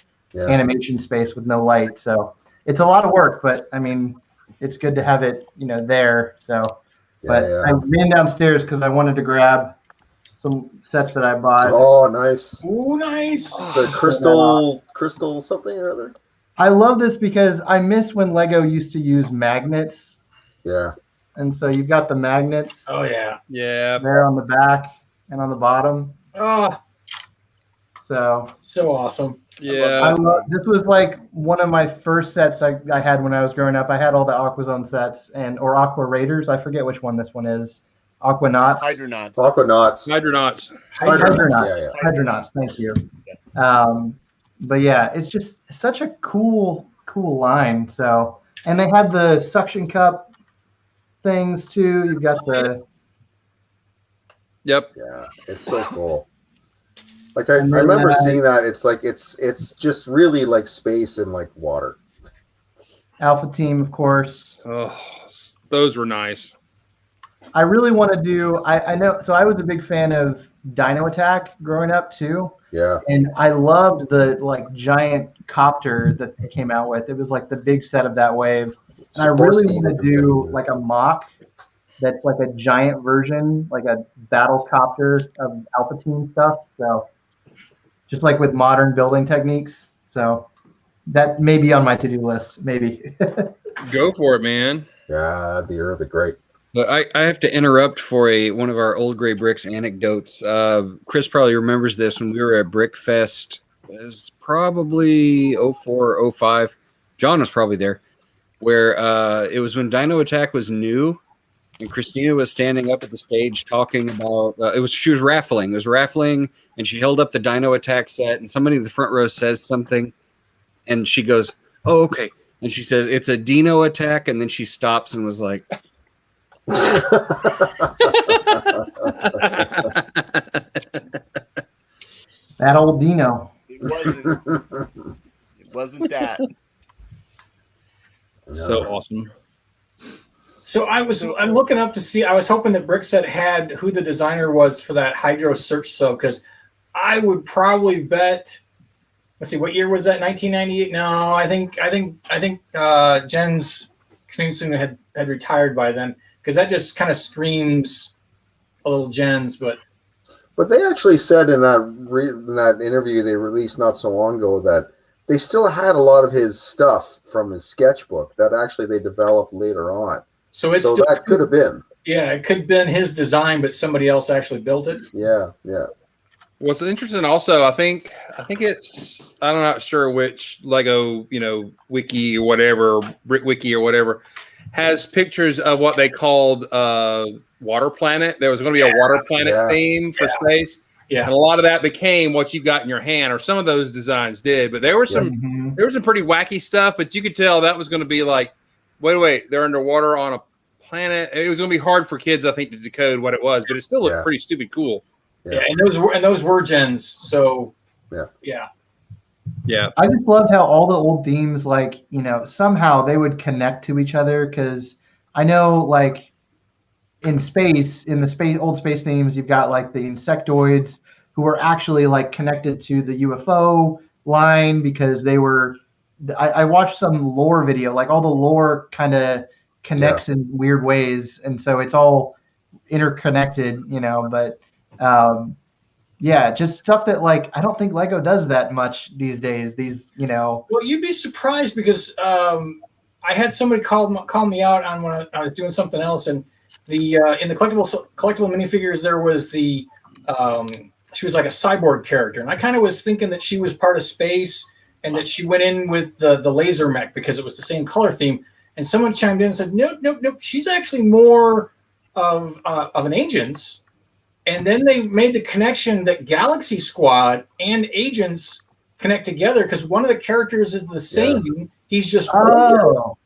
animation space with no light. So it's a lot of work, but I mean, it's good to have it, there. So, I ran downstairs because I wanted to grab some sets that I bought. Oh, nice. Oh, nice. It's the crystal something or other. I love this because I miss when Lego used to use magnets. Yeah. and so you've got the magnets Oh yeah. Yeah. there on the back and on the bottom. Oh, So so awesome. Yeah. this was like one of my first sets I had when I was growing up. I had all the AquaZone sets or Aqua Raiders. I forget which one this one is. Aquanauts. Hydronauts. Aquanauts. Hydronauts. Hydronauts. Yeah. Hydronauts. Thank you. But yeah, it's just such a cool line. So, and they had the suction cup things too. You've got the Yep. Yeah, it's so cool. Like I remember seeing that. It's like it's just really like space and like water. Alpha Team, of course. Oh, those were nice. I really want to do. I know. So I was a big fan of Dino Attack growing up too. Yeah. And I loved the like giant copter that they came out with. It was like the big set of that wave. And I really want to do like a mock that's like a giant version, like a battle copter of Alpha Team stuff. So just like with modern building techniques. So that may be on my to-do list, maybe. Go for it, man. Yeah, that'd be really great. But I have to interrupt for one of our old gray bricks anecdotes. Chris probably remembers this when we were at Brick Fest. It was probably 04, 05. John was probably there, where it was when Dino Attack was new, and Christina was standing up at the stage talking about she was raffling. It was raffling, and she held up the Dino Attack set, and somebody in the front row says something, and she goes, "Oh, okay." And she says, "It's a Dino Attack," and then she stops and was like, That old Dino. It wasn't that. So awesome. So I'm looking up to see. I was hoping that Brickset had who the designer was for that Hydro Search Soap, because I would probably bet. Let's see, what year was that? 1998? No, I think Jens Knudsen had retired by then, because that just kind of screams a little Jens. But they actually said in that interview they released not so long ago that they still had a lot of his stuff from his sketchbook that actually they developed later on. So that could have been. Yeah, it could have been his design, but somebody else actually built it. Yeah. What's interesting also, I think it's, I'm not sure which Lego, wiki or whatever, Brick Wiki or whatever, has pictures of what they called Water Planet. There was going to be a Water Planet theme for space. Yeah. And a lot of that became what you got in your hand, or some of those designs did. But there were some pretty wacky stuff, but you could tell that was going to be like, wait, they're underwater on a planet. It was going to be hard for kids, I think, to decode what it was, but it still looked pretty stupid cool. Yeah, and those were gens. So yeah. I just loved how all the old themes, like, somehow they would connect to each other, because I know, like, in the old space themes, you've got like the insectoids who are actually like connected to the UFO line, because they were. I watched some lore video, like all the lore kind of connects in weird ways, and so it's all interconnected, But just stuff that, like, I don't think Lego does that much these days. Well, you'd be surprised, because I had somebody call me out on when I was doing something else, and the in the collectible minifigures there was she was like a cyborg character, and I kind of was thinking that she was part of space, and that she went in with the laser mech because it was the same color theme. And someone chimed in and said, nope, she's actually more of an Agents. And then they made the connection that Galaxy Squad and Agents connect together, because one of the characters is the same. Yeah. He's just one of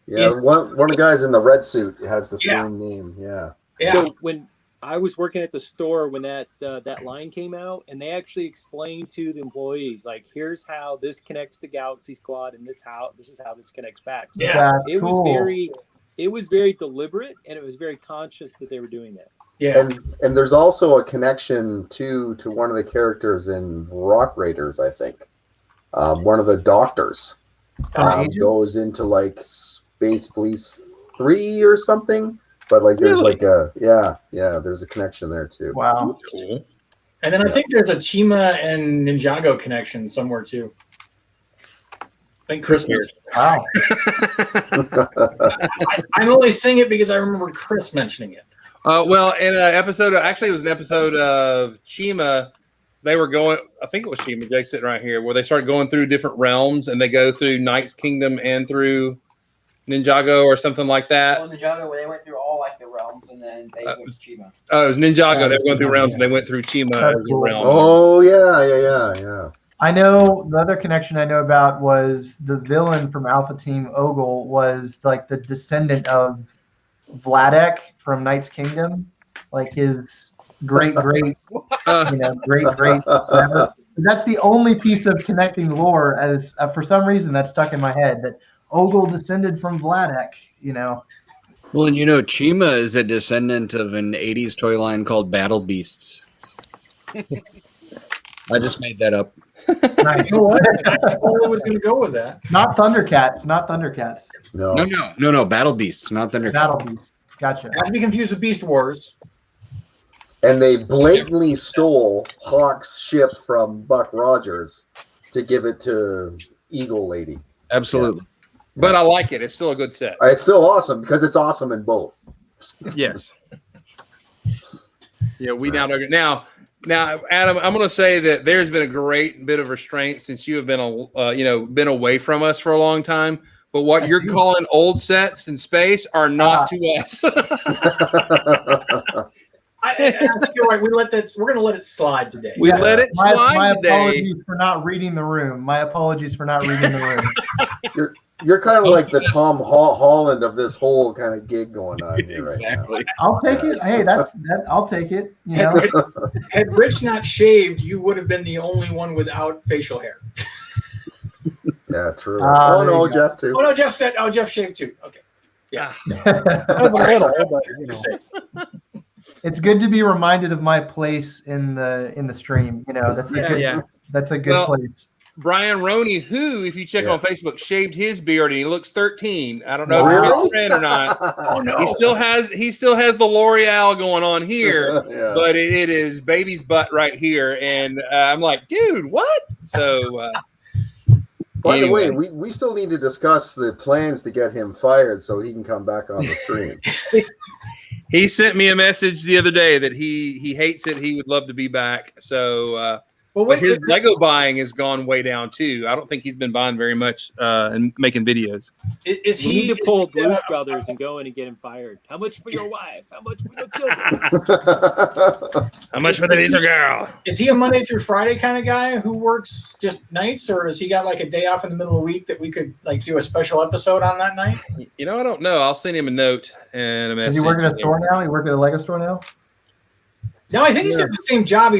the guys in the red suit has the same name. Yeah. So when I was working at the store when that line came out, and they actually explained to the employees, like, here's how this connects to Galaxy Squad, and this is how this connects back. So it was very deliberate, and it was very conscious that they were doing that. Yeah. And there's also a connection to one of the characters in Rock Raiders, I think. One of the doctors goes into like Space Police 3 or something. But like there's like there's a connection there too. Wow. Cool. And then I think there's a Chima and Ninjago connection somewhere too. Thank Christmas. Wow. I'm only saying it because I remember Chris mentioning it. Well, in an episode, actually, it was an episode of Chima. They were going, I think it was Chima, Jake's sitting right here, where they started going through different realms and they go through Knight's Kingdom and through Ninjago or something like that. Ninjago, where they went through all like the realms and then they went to Chima. Oh, it was Ninjago. They were going through realms and they went through Chima as a realm. Oh, yeah. I know the other connection I know about was the villain from Alpha Team Ogle was like the descendant of Vladek from Knight's Kingdom, like his great whatever. That's the only piece of connecting lore as for some reason that's stuck in my head that Ogle descended from Vladek, Well, and Chima is a descendant of an 80s toy line called Battle Beasts. I just made that up. Nice. You know what? I totally was going to go with that. Not Thundercats. No, Battle Beasts, not Thundercats. Battle Beasts. Gotcha. Not to be confused with Beast Wars. And they blatantly stole Hawk's ship from Buck Rogers to give it to Eagle Lady. Absolutely. But I like it. It's still a good set. It's still awesome because it's awesome in both. Yes. Yeah, we now know. Now, Adam, I'm going to say that there's been a great bit of restraint since you have been, been away from us for a long time. But what you're calling old sets in space are not to us. I think you're right. We're going to let it slide today. We let it slide my today. apologies for not reading the room. You're kind of like the Tom Holland of this whole kind of gig going on here right now. I'll take it. Hey, I'll take it. Had Rich not shaved, you would have been the only one without facial hair. Yeah, true. No, Jeff too. Oh no, Jeff said. Oh, Jeff shaved too. Okay. Yeah. It's good to be reminded of my place in the stream. That's a good place. Brian Roney, who, if you check on Facebook, shaved his beard and he looks 13. I don't know if he's a friend or not. Oh no. He still has the L'Oreal going on here, but it is baby's butt right here, and I'm like, dude, what? So. By the way, we still need to discuss the plans to get him fired so he can come back on the stream. He sent me a message the other day that he hates it. He would love to be back. So, but his Lego buying has gone way down too. I don't think he's been buying very much and making videos. We need to pull Blues Brothers and go in and get him fired. How much for your wife? How much for your children? How much for the diesel girl? Is he a Monday through Friday kind of guy who works just nights, or does he got like a day off in the middle of the week that we could like do a special episode on that night? I don't know. I'll send him a note and a message. Does he work at a store now? He work at a Lego store now? No, I think he's got the same job.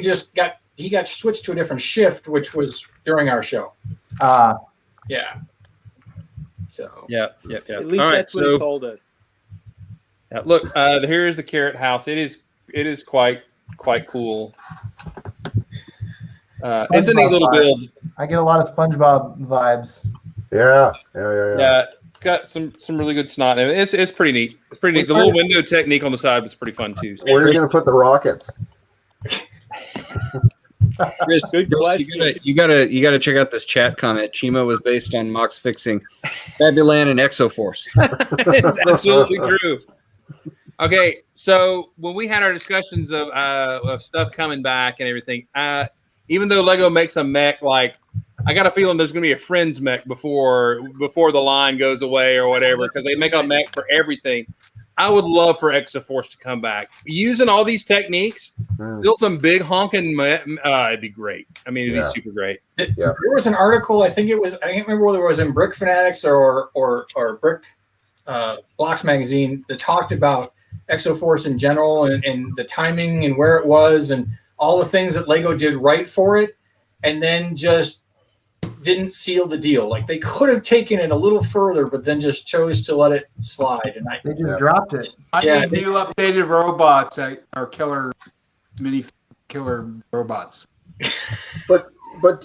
He got switched to a different shift, which was during our show. Yeah. So. Yeah. At least that's what he told us. Yeah, look, here is the carrot house. It is quite cool. It's a neat little build. I get a lot of SpongeBob vibes. Yeah. It's got some really good snot in it. It's pretty neat. It's pretty neat. The little window technique on the side was pretty fun too. Where are you going to put the rockets? Chris, you gotta check out this chat comment. Chima was based on Mox fixing Fabuland and Exoforce. It's absolutely true. Okay, so when we had our discussions of stuff coming back and everything, even though Lego makes a mech, like I got a feeling there's going to be a Friends mech before the line goes away or whatever, because they make a mech for everything. I would love for Exoforce to come back using all these techniques. Build some big honking. It'd be great. I mean, it'd be super great. There was an article. I can't remember whether it was in Brick Fanatics or Brick Blocks magazine that talked about Exoforce in general and the timing and where it was and all the things that Lego did right for it, and then just didn't seal the deal. Like they could have taken it a little further, but then just chose to let it slide. And they just dropped it. I need new updated robots that are mini killer robots. But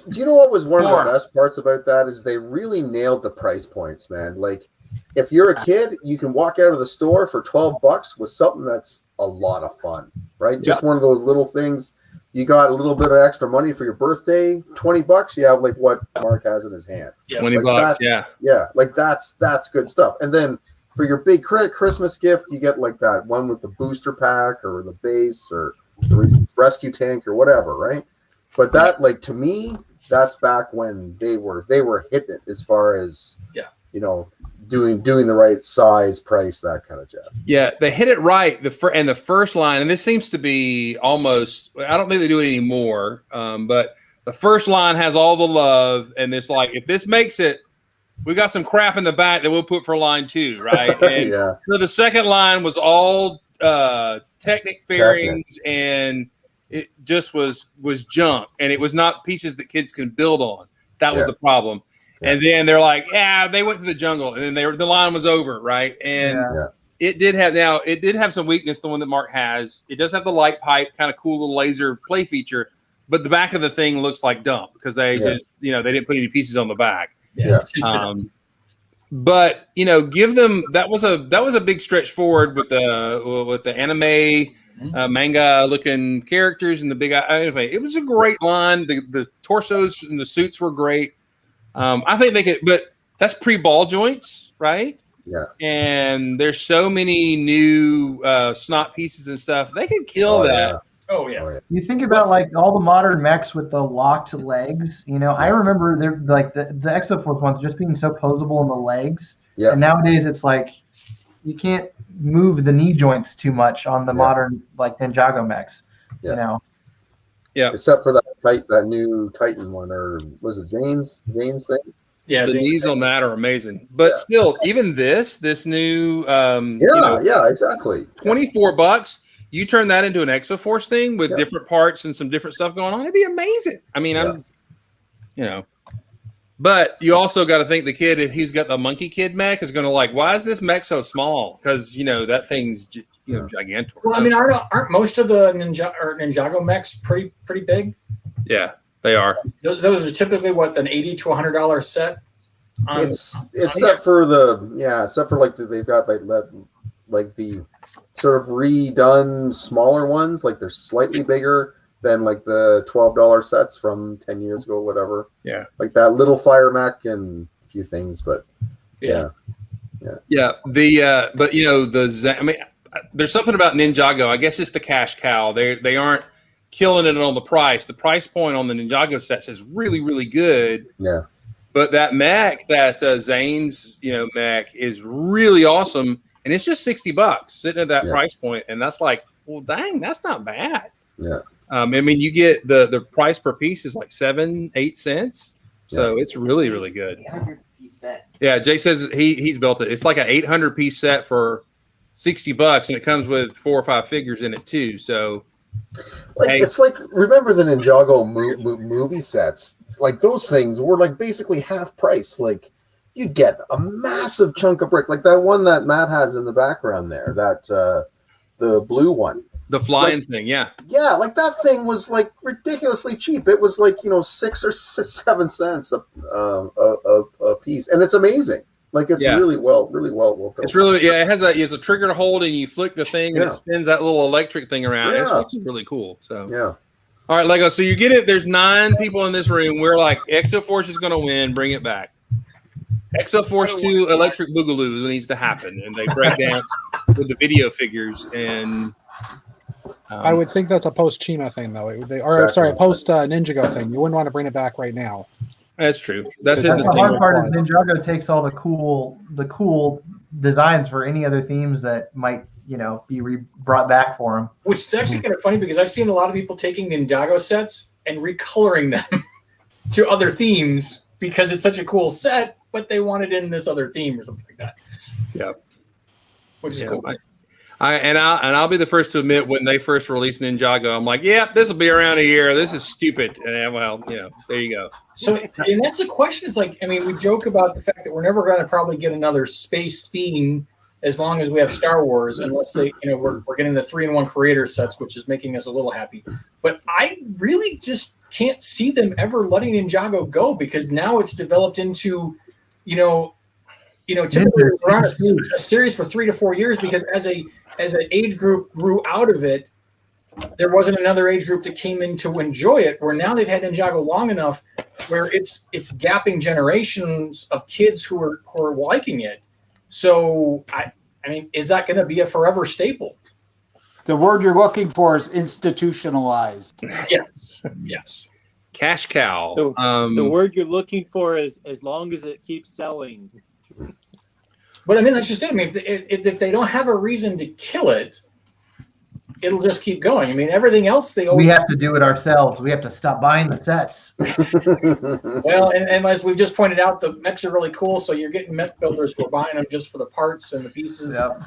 do you know what was one of the best parts about that is they really nailed the price points, man. Like if you're a kid, you can walk out of the store for $12 with something that's a lot of fun, right? Just one of those little things. You got a little bit of extra money for your birthday, $20. You have like what Mark has in his hand. Yeah. $20. Yeah. Like that's good stuff. And then for your big Christmas gift, you get like that one with the booster pack or the base or the rescue tank or whatever, right? But that, like, to me, that's back when they were hitting it as far as doing the right size, price, that kind of jazz. Yeah, they hit it right. The first line, and this seems to be almost, I don't think they do it anymore, but the first line has all the love, and it's like, if this makes it, we got some crap in the back that we'll put for line 2, right? And so the second line was all Technic fairings, and it just was junk, and it was not pieces that kids can build on. That was the problem. And then they're like, they went to the jungle, and then the line was over, right? And it did have some weakness, the one that Mark has. It does have the light pipe, kind of cool little laser play feature, but the back of the thing looks like dump because they just, they didn't put any pieces on the back. But give them that was a big stretch forward with the anime manga looking characters and the big anyway. It was a great line. The torsos and the suits were great. I think they could, but that's pre-ball joints, right? Yeah. And there's so many new snot pieces and stuff. They could kill that. Yeah. Oh yeah. You think about like all the modern mechs with the locked legs. I remember they're like the Exoforce ones just being so posable in the legs. Yeah. And nowadays it's like you can't move the knee joints too much on the modern like Ninjago mechs. Yeah. Yeah. Except for that new Titan one, or was it Zane's thing? Yeah. The knees on that are amazing. But still, even this new exactly. $24. You turn that into an Exoforce thing with different parts and some different stuff going on, it'd be amazing. I mean, but you also got to think the kid, if he's got the Monkey Kid mech, is going to like, why is this mech so small? Because that thing's gigantic. Well, I mean, aren't most of the Ninjago mechs pretty big? Yeah, they are. Those are typically what, an $80 to $100 set. Except for like they've got like the sort of redone smaller ones, like they're slightly bigger than like the $12 sets from 10 years ago, whatever. Yeah. Like that little fire mech and a few things, but yeah. There's something about Ninjago. I guess it's the cash cow. They aren't killing it on the price. The price point on the Ninjago sets is really, really good. Yeah. But that mech, that Zane's mech, is really awesome. And it's just $60 sitting at that price point, and that's like, well, dang, that's not bad. Yeah. I mean, you get the price per piece is like 7-8 cents, so it's really, really good. 800-piece set. Yeah, Jay says he's built it. It's like an 800-piece set for $60, and it comes with 4 or 5 figures in it too. So, it's like, remember the Ninjago movie sets? Like those things were like basically half price. Like, you get a massive chunk of brick, like that one that Matt has in the background there, that the blue one. The flying thing, yeah. Yeah, like that thing was like ridiculously cheap. It was like 6 or 7 cents a piece, and it's amazing. Like it's really well built. It's really it has a trigger to hold, and you flick the thing, and it spins that little electric thing around. It's actually really cool. So all right, Lego. So you get it. There's 9 people in this room. We're like, Exoforce is going to win. Bring it back. Exoforce 2 Electric Boogaloo needs to happen, and they break dance with the video figures. And I would think that's a post Chima thing, though. A post Ninjago thing. You wouldn't want to bring it back right now. That's true. That's the hard part. Is Ninjago takes all the cool designs for any other themes that might be brought back for them. Which is actually kind of funny because I've seen a lot of people taking Ninjago sets and recoloring them to other themes because it's such a cool set, but they want it in this other theme or something like that. Yeah, which is cool. I'll be the first to admit, when they first released Ninjago, I'm like, this will be around a year. This is stupid. And there you go. So, and that's the question. Is like, I mean, we joke about the fact that we're never going to probably get another space theme as long as we have Star Wars, unless they, we're getting the 3-in-1 creator sets, which is making us a little happy. But I really just can't see them ever letting Ninjago go, because now it's developed into, typically we're on a series for 3 to 4 years because as an age group grew out of it, there wasn't another age group that came in to enjoy it. Where now they've had Ninjago long enough, where it's gapping generations of kids who are liking it. So I mean, is that going to be a forever staple? The word you're looking for is institutionalized. Yes. Cash cow. The word you're looking for is as long as it keeps selling. But I mean, that's just it. I mean, if they don't have a reason to kill it, it'll just keep going. I mean, everything else we have to do it ourselves. We have to stop buying the sets. Well, and as we've just pointed out, the mechs are really cool. So you're getting mech builders who are buying them just for the parts and the pieces. Yep.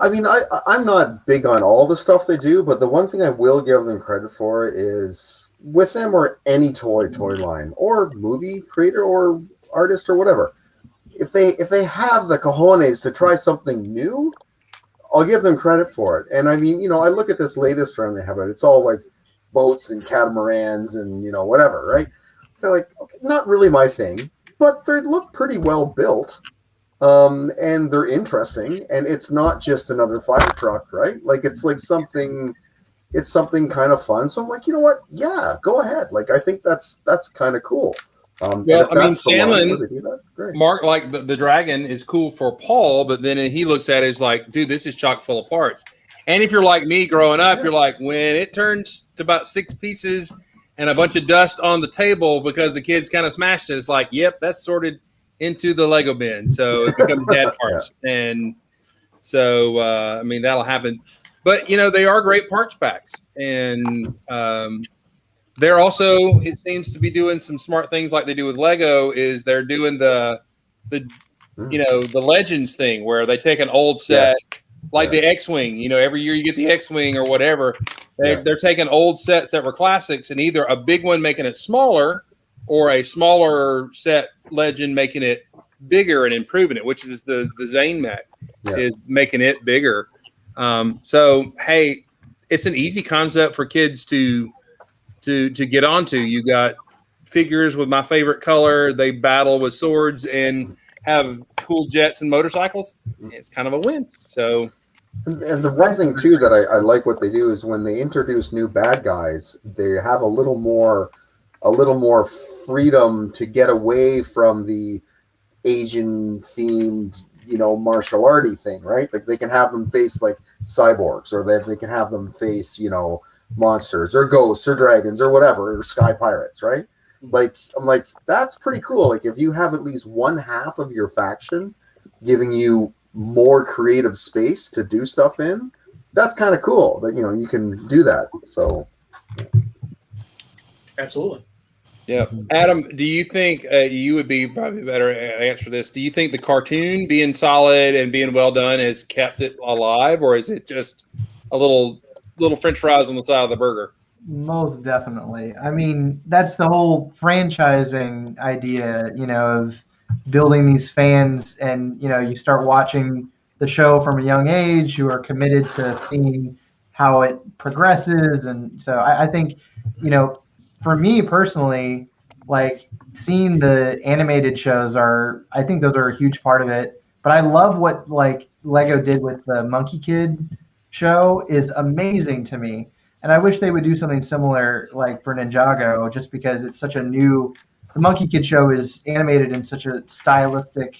I mean, I'm not big on all the stuff they do, but the one thing I will give them credit for is with them or any toy line or movie creator or artist or whatever, if they have the cojones to try something new, I'll give them credit for it. And I mean, I look at this latest round they have it. It's all like boats and catamarans and whatever, right? They're like, okay, not really my thing, but they look pretty well built, and they're interesting. And it's not just another fire truck, right? Like it's something kind of fun. So I'm like, you know what? Yeah, go ahead. Like I think that's kind of cool. Well, I mean, Sandlin, Mark, like the dragon is cool for Paul, but then he looks at it as like, dude, this is chock full of parts. And if you're like me growing up, you're like, when it turns to about 6 pieces and a bunch of dust on the table because the kids kind of smashed it, it's like, yep, that's sorted into the Lego bin. So it becomes dad parts. And so, I mean, that'll happen. But, they are great parts packs. And, they're also, it seems to be doing some smart things like they do with Lego. Is they're doing the Legends thing where they take an old set, like the X-wing. Every year you get the X-wing or whatever. They're taking old sets that were classics and either a big one making it smaller or a smaller set Legend making it bigger and improving it, which is the Zane mech is making it bigger. So hey, it's an easy concept for kids to get onto. You got figures with my favorite color. They battle with swords and have cool jets and motorcycles. It's kind of a win. So, and the one thing too that I like what they do is when they introduce new bad guys, they have a little more freedom to get away from the Asian themed, martial arty thing, right? Like they can have them face like cyborgs, or they can have them face, monsters or ghosts or dragons or whatever, or sky pirates, right? Like I'm like, that's pretty cool. Like if you have at least one half of your faction giving you more creative space to do stuff in, that's kind of cool that you can do that. So absolutely. Yeah. Adam, do you think you would be probably better to answer this? Do you think the cartoon being solid and being well done has kept it alive, or is it just a little French fries on the side of the burger? Most definitely. I mean, that's the whole franchising idea, of building these fans, and you start watching the show from a young age who are committed to seeing how it progresses. And so I think, for me personally, like seeing the animated shows I think those are a huge part of it. But I love what like Lego did with the Monkey Kid show is amazing to me, and I wish they would do something similar like for Ninjago, just because it's such a new. The Monkey Kid show is animated in such a stylistic,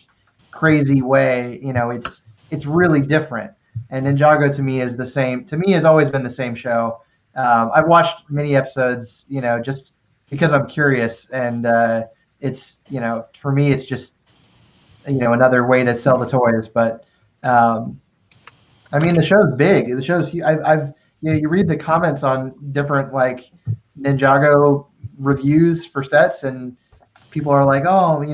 crazy way. It's really different, and Ninjago to me is the same. To me, has always been the same show. I've watched many episodes, just because I'm curious, and it's for me it's just another way to sell the toys, but. I mean, the show's big. The show's I've you read the comments on different like Ninjago reviews for sets, and people are like, oh,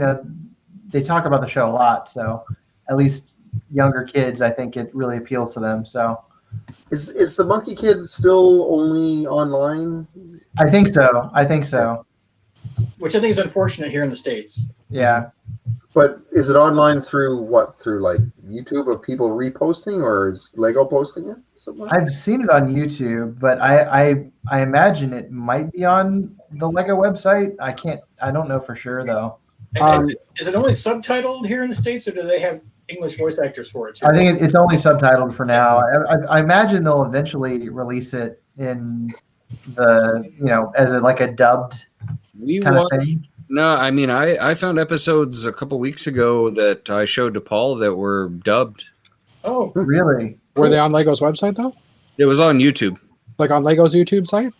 they talk about the show a lot. So at least younger kids, I think it really appeals to them. So is the Monkey Kid still only online? I think so. Which I think is unfortunate here in the States. Yeah. But is it online through like YouTube of people reposting, or is Lego posting it? Something like I've seen it on YouTube, but I imagine it might be on the Lego website. I don't know for sure though. And is it only subtitled here in the States, or do they have English voice actors for it too? I think it's only subtitled for now. I imagine they'll eventually release it in the, as like a dubbed kind of thing. No, I mean, I found episodes a couple weeks ago that I showed to Paul that were dubbed. Oh, really? Were they on Lego's website though? It was on YouTube. Like on Lego's YouTube site?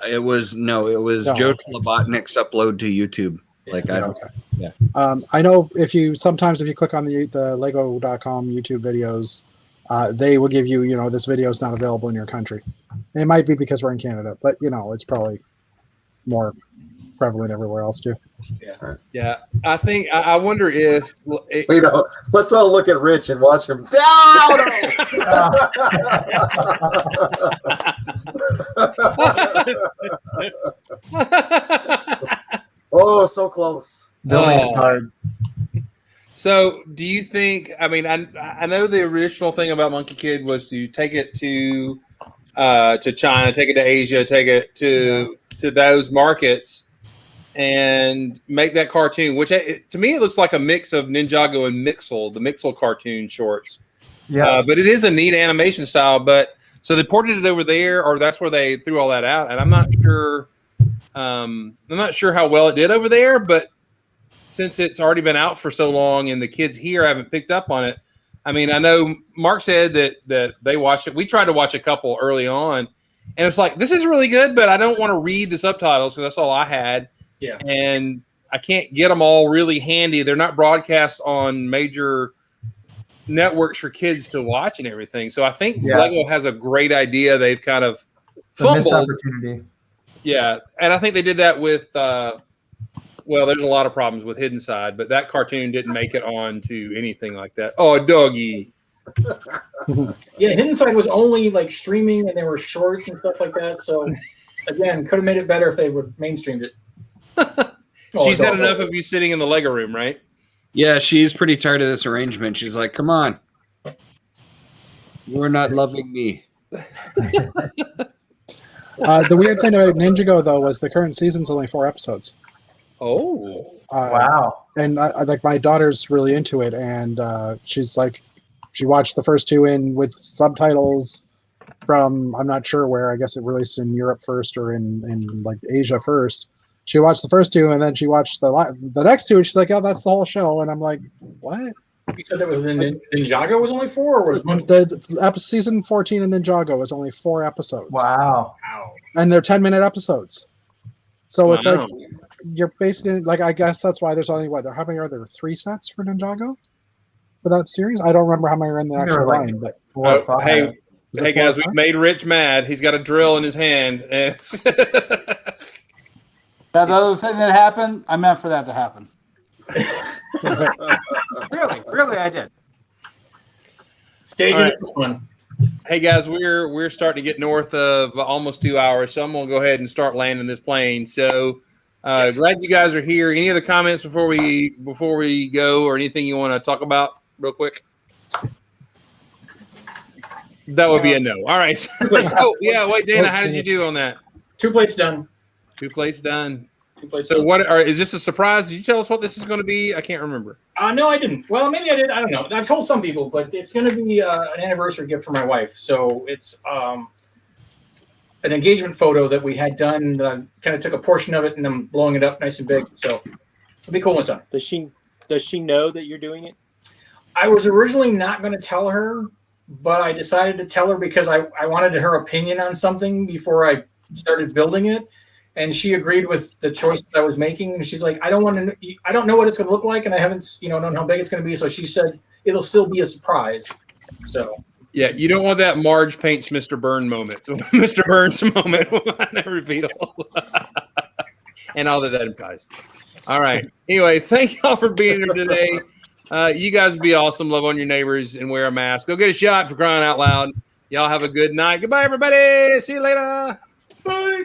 It was Joe Labotnik's upload to YouTube. Like I know if you click on the Lego.com YouTube videos, they will give you, this video is not available in your country. It might be because we're in Canada, but it's probably more prevalent everywhere else too. Yeah. I think I wonder if let's all look at Rich and watch him down. Oh, so close. So, do you think? I mean, I know the original thing about Monkey Kid was to take it to China, take it to Asia, take it to those markets, and make that cartoon. Which to me, it looks like a mix of Ninjago and Mixel, the Mixel cartoon shorts. Yeah, but it is a neat animation style. But so they ported it over there, or that's where they threw all that out, and I'm not sure. I'm not sure how well it did over there, but since it's already been out for so long and the kids here haven't picked up on it, I mean, I know Mark said that they watched it. We tried to watch a couple early on, and it's like, this is really good, but I don't want to read the subtitles because that's all I had. Yeah. And I can't get them all really handy. They're not broadcast on major networks for kids to watch and everything. So I think Lego has a great idea. They've kind of fumbled. Missed opportunity. Yeah, and I think they did that with, there's a lot of problems with Hidden Side, but that cartoon didn't make it on to anything like that. Oh, doggy. Yeah, Hidden Side was only like streaming, and there were shorts and stuff like that. So, again, could have made it better if they would mainstreamed it. She's had enough of you sitting in the Lego room, right? Yeah, she's pretty tired of this arrangement. She's like, come on. You're not loving me. The weird thing about Ninjago, though, was the current season's only 4 episodes. Oh. Wow. And like my daughter's really into it, and she's like, she watched the first 2 with subtitles from, I'm not sure where, I guess it released in Europe first or in like Asia first. She watched the first 2, and then she watched the next 2, and she's like, oh, that's the whole show. And I'm like, what? You said that was Ninjago was only 4, or was the season 14 of Ninjago was only 4 episodes. Wow. And they're 10-minute episodes. So it's like you're basically like, I guess that's why there's only how many are there? 3 sets for Ninjago for that series? I don't remember how many are in the actual line, but hey guys, we've made Rich mad. He's got a drill in his hand. And that other thing that happened, I meant for that to happen. Really, I did. Staging one. Hey guys, we're starting to get north of almost 2 hours, so I'm gonna go ahead and start landing this plane. So glad you guys are here. Any other comments before we go, or anything you want to talk about real quick? That would be a no. All right. Oh yeah, wait, Dana, how did you do on that? 2 plates done. 2 plates done. 2 plates So done. is this a surprise? Did you tell us what this is going to be? I can't remember. No, I didn't. Well, maybe I did. I don't know. I've told some people, but it's going to be an anniversary gift for my wife. So it's an engagement photo that we had done. That I kind of took a portion of it and I'm blowing it up nice and big. So it'll be cool and stuff. Does she know that you're doing it? I was originally not going to tell her, but I decided to tell her because I wanted her opinion on something before I started building it. And she agreed with the choices I was making. And she's like, I don't know what it's going to look like. And I haven't, known how big it's going to be. So she said, it'll still be a surprise. So. Yeah. You don't want that Marge paints Mr. Byrne moment, Mr. Burns moment on that reveal. And all that implies. All right. Anyway, thank y'all for being here today. You guys be awesome. Love on your neighbors and wear a mask. Go get a shot for crying out loud. Y'all have a good night. Goodbye, everybody. See you later. Bye.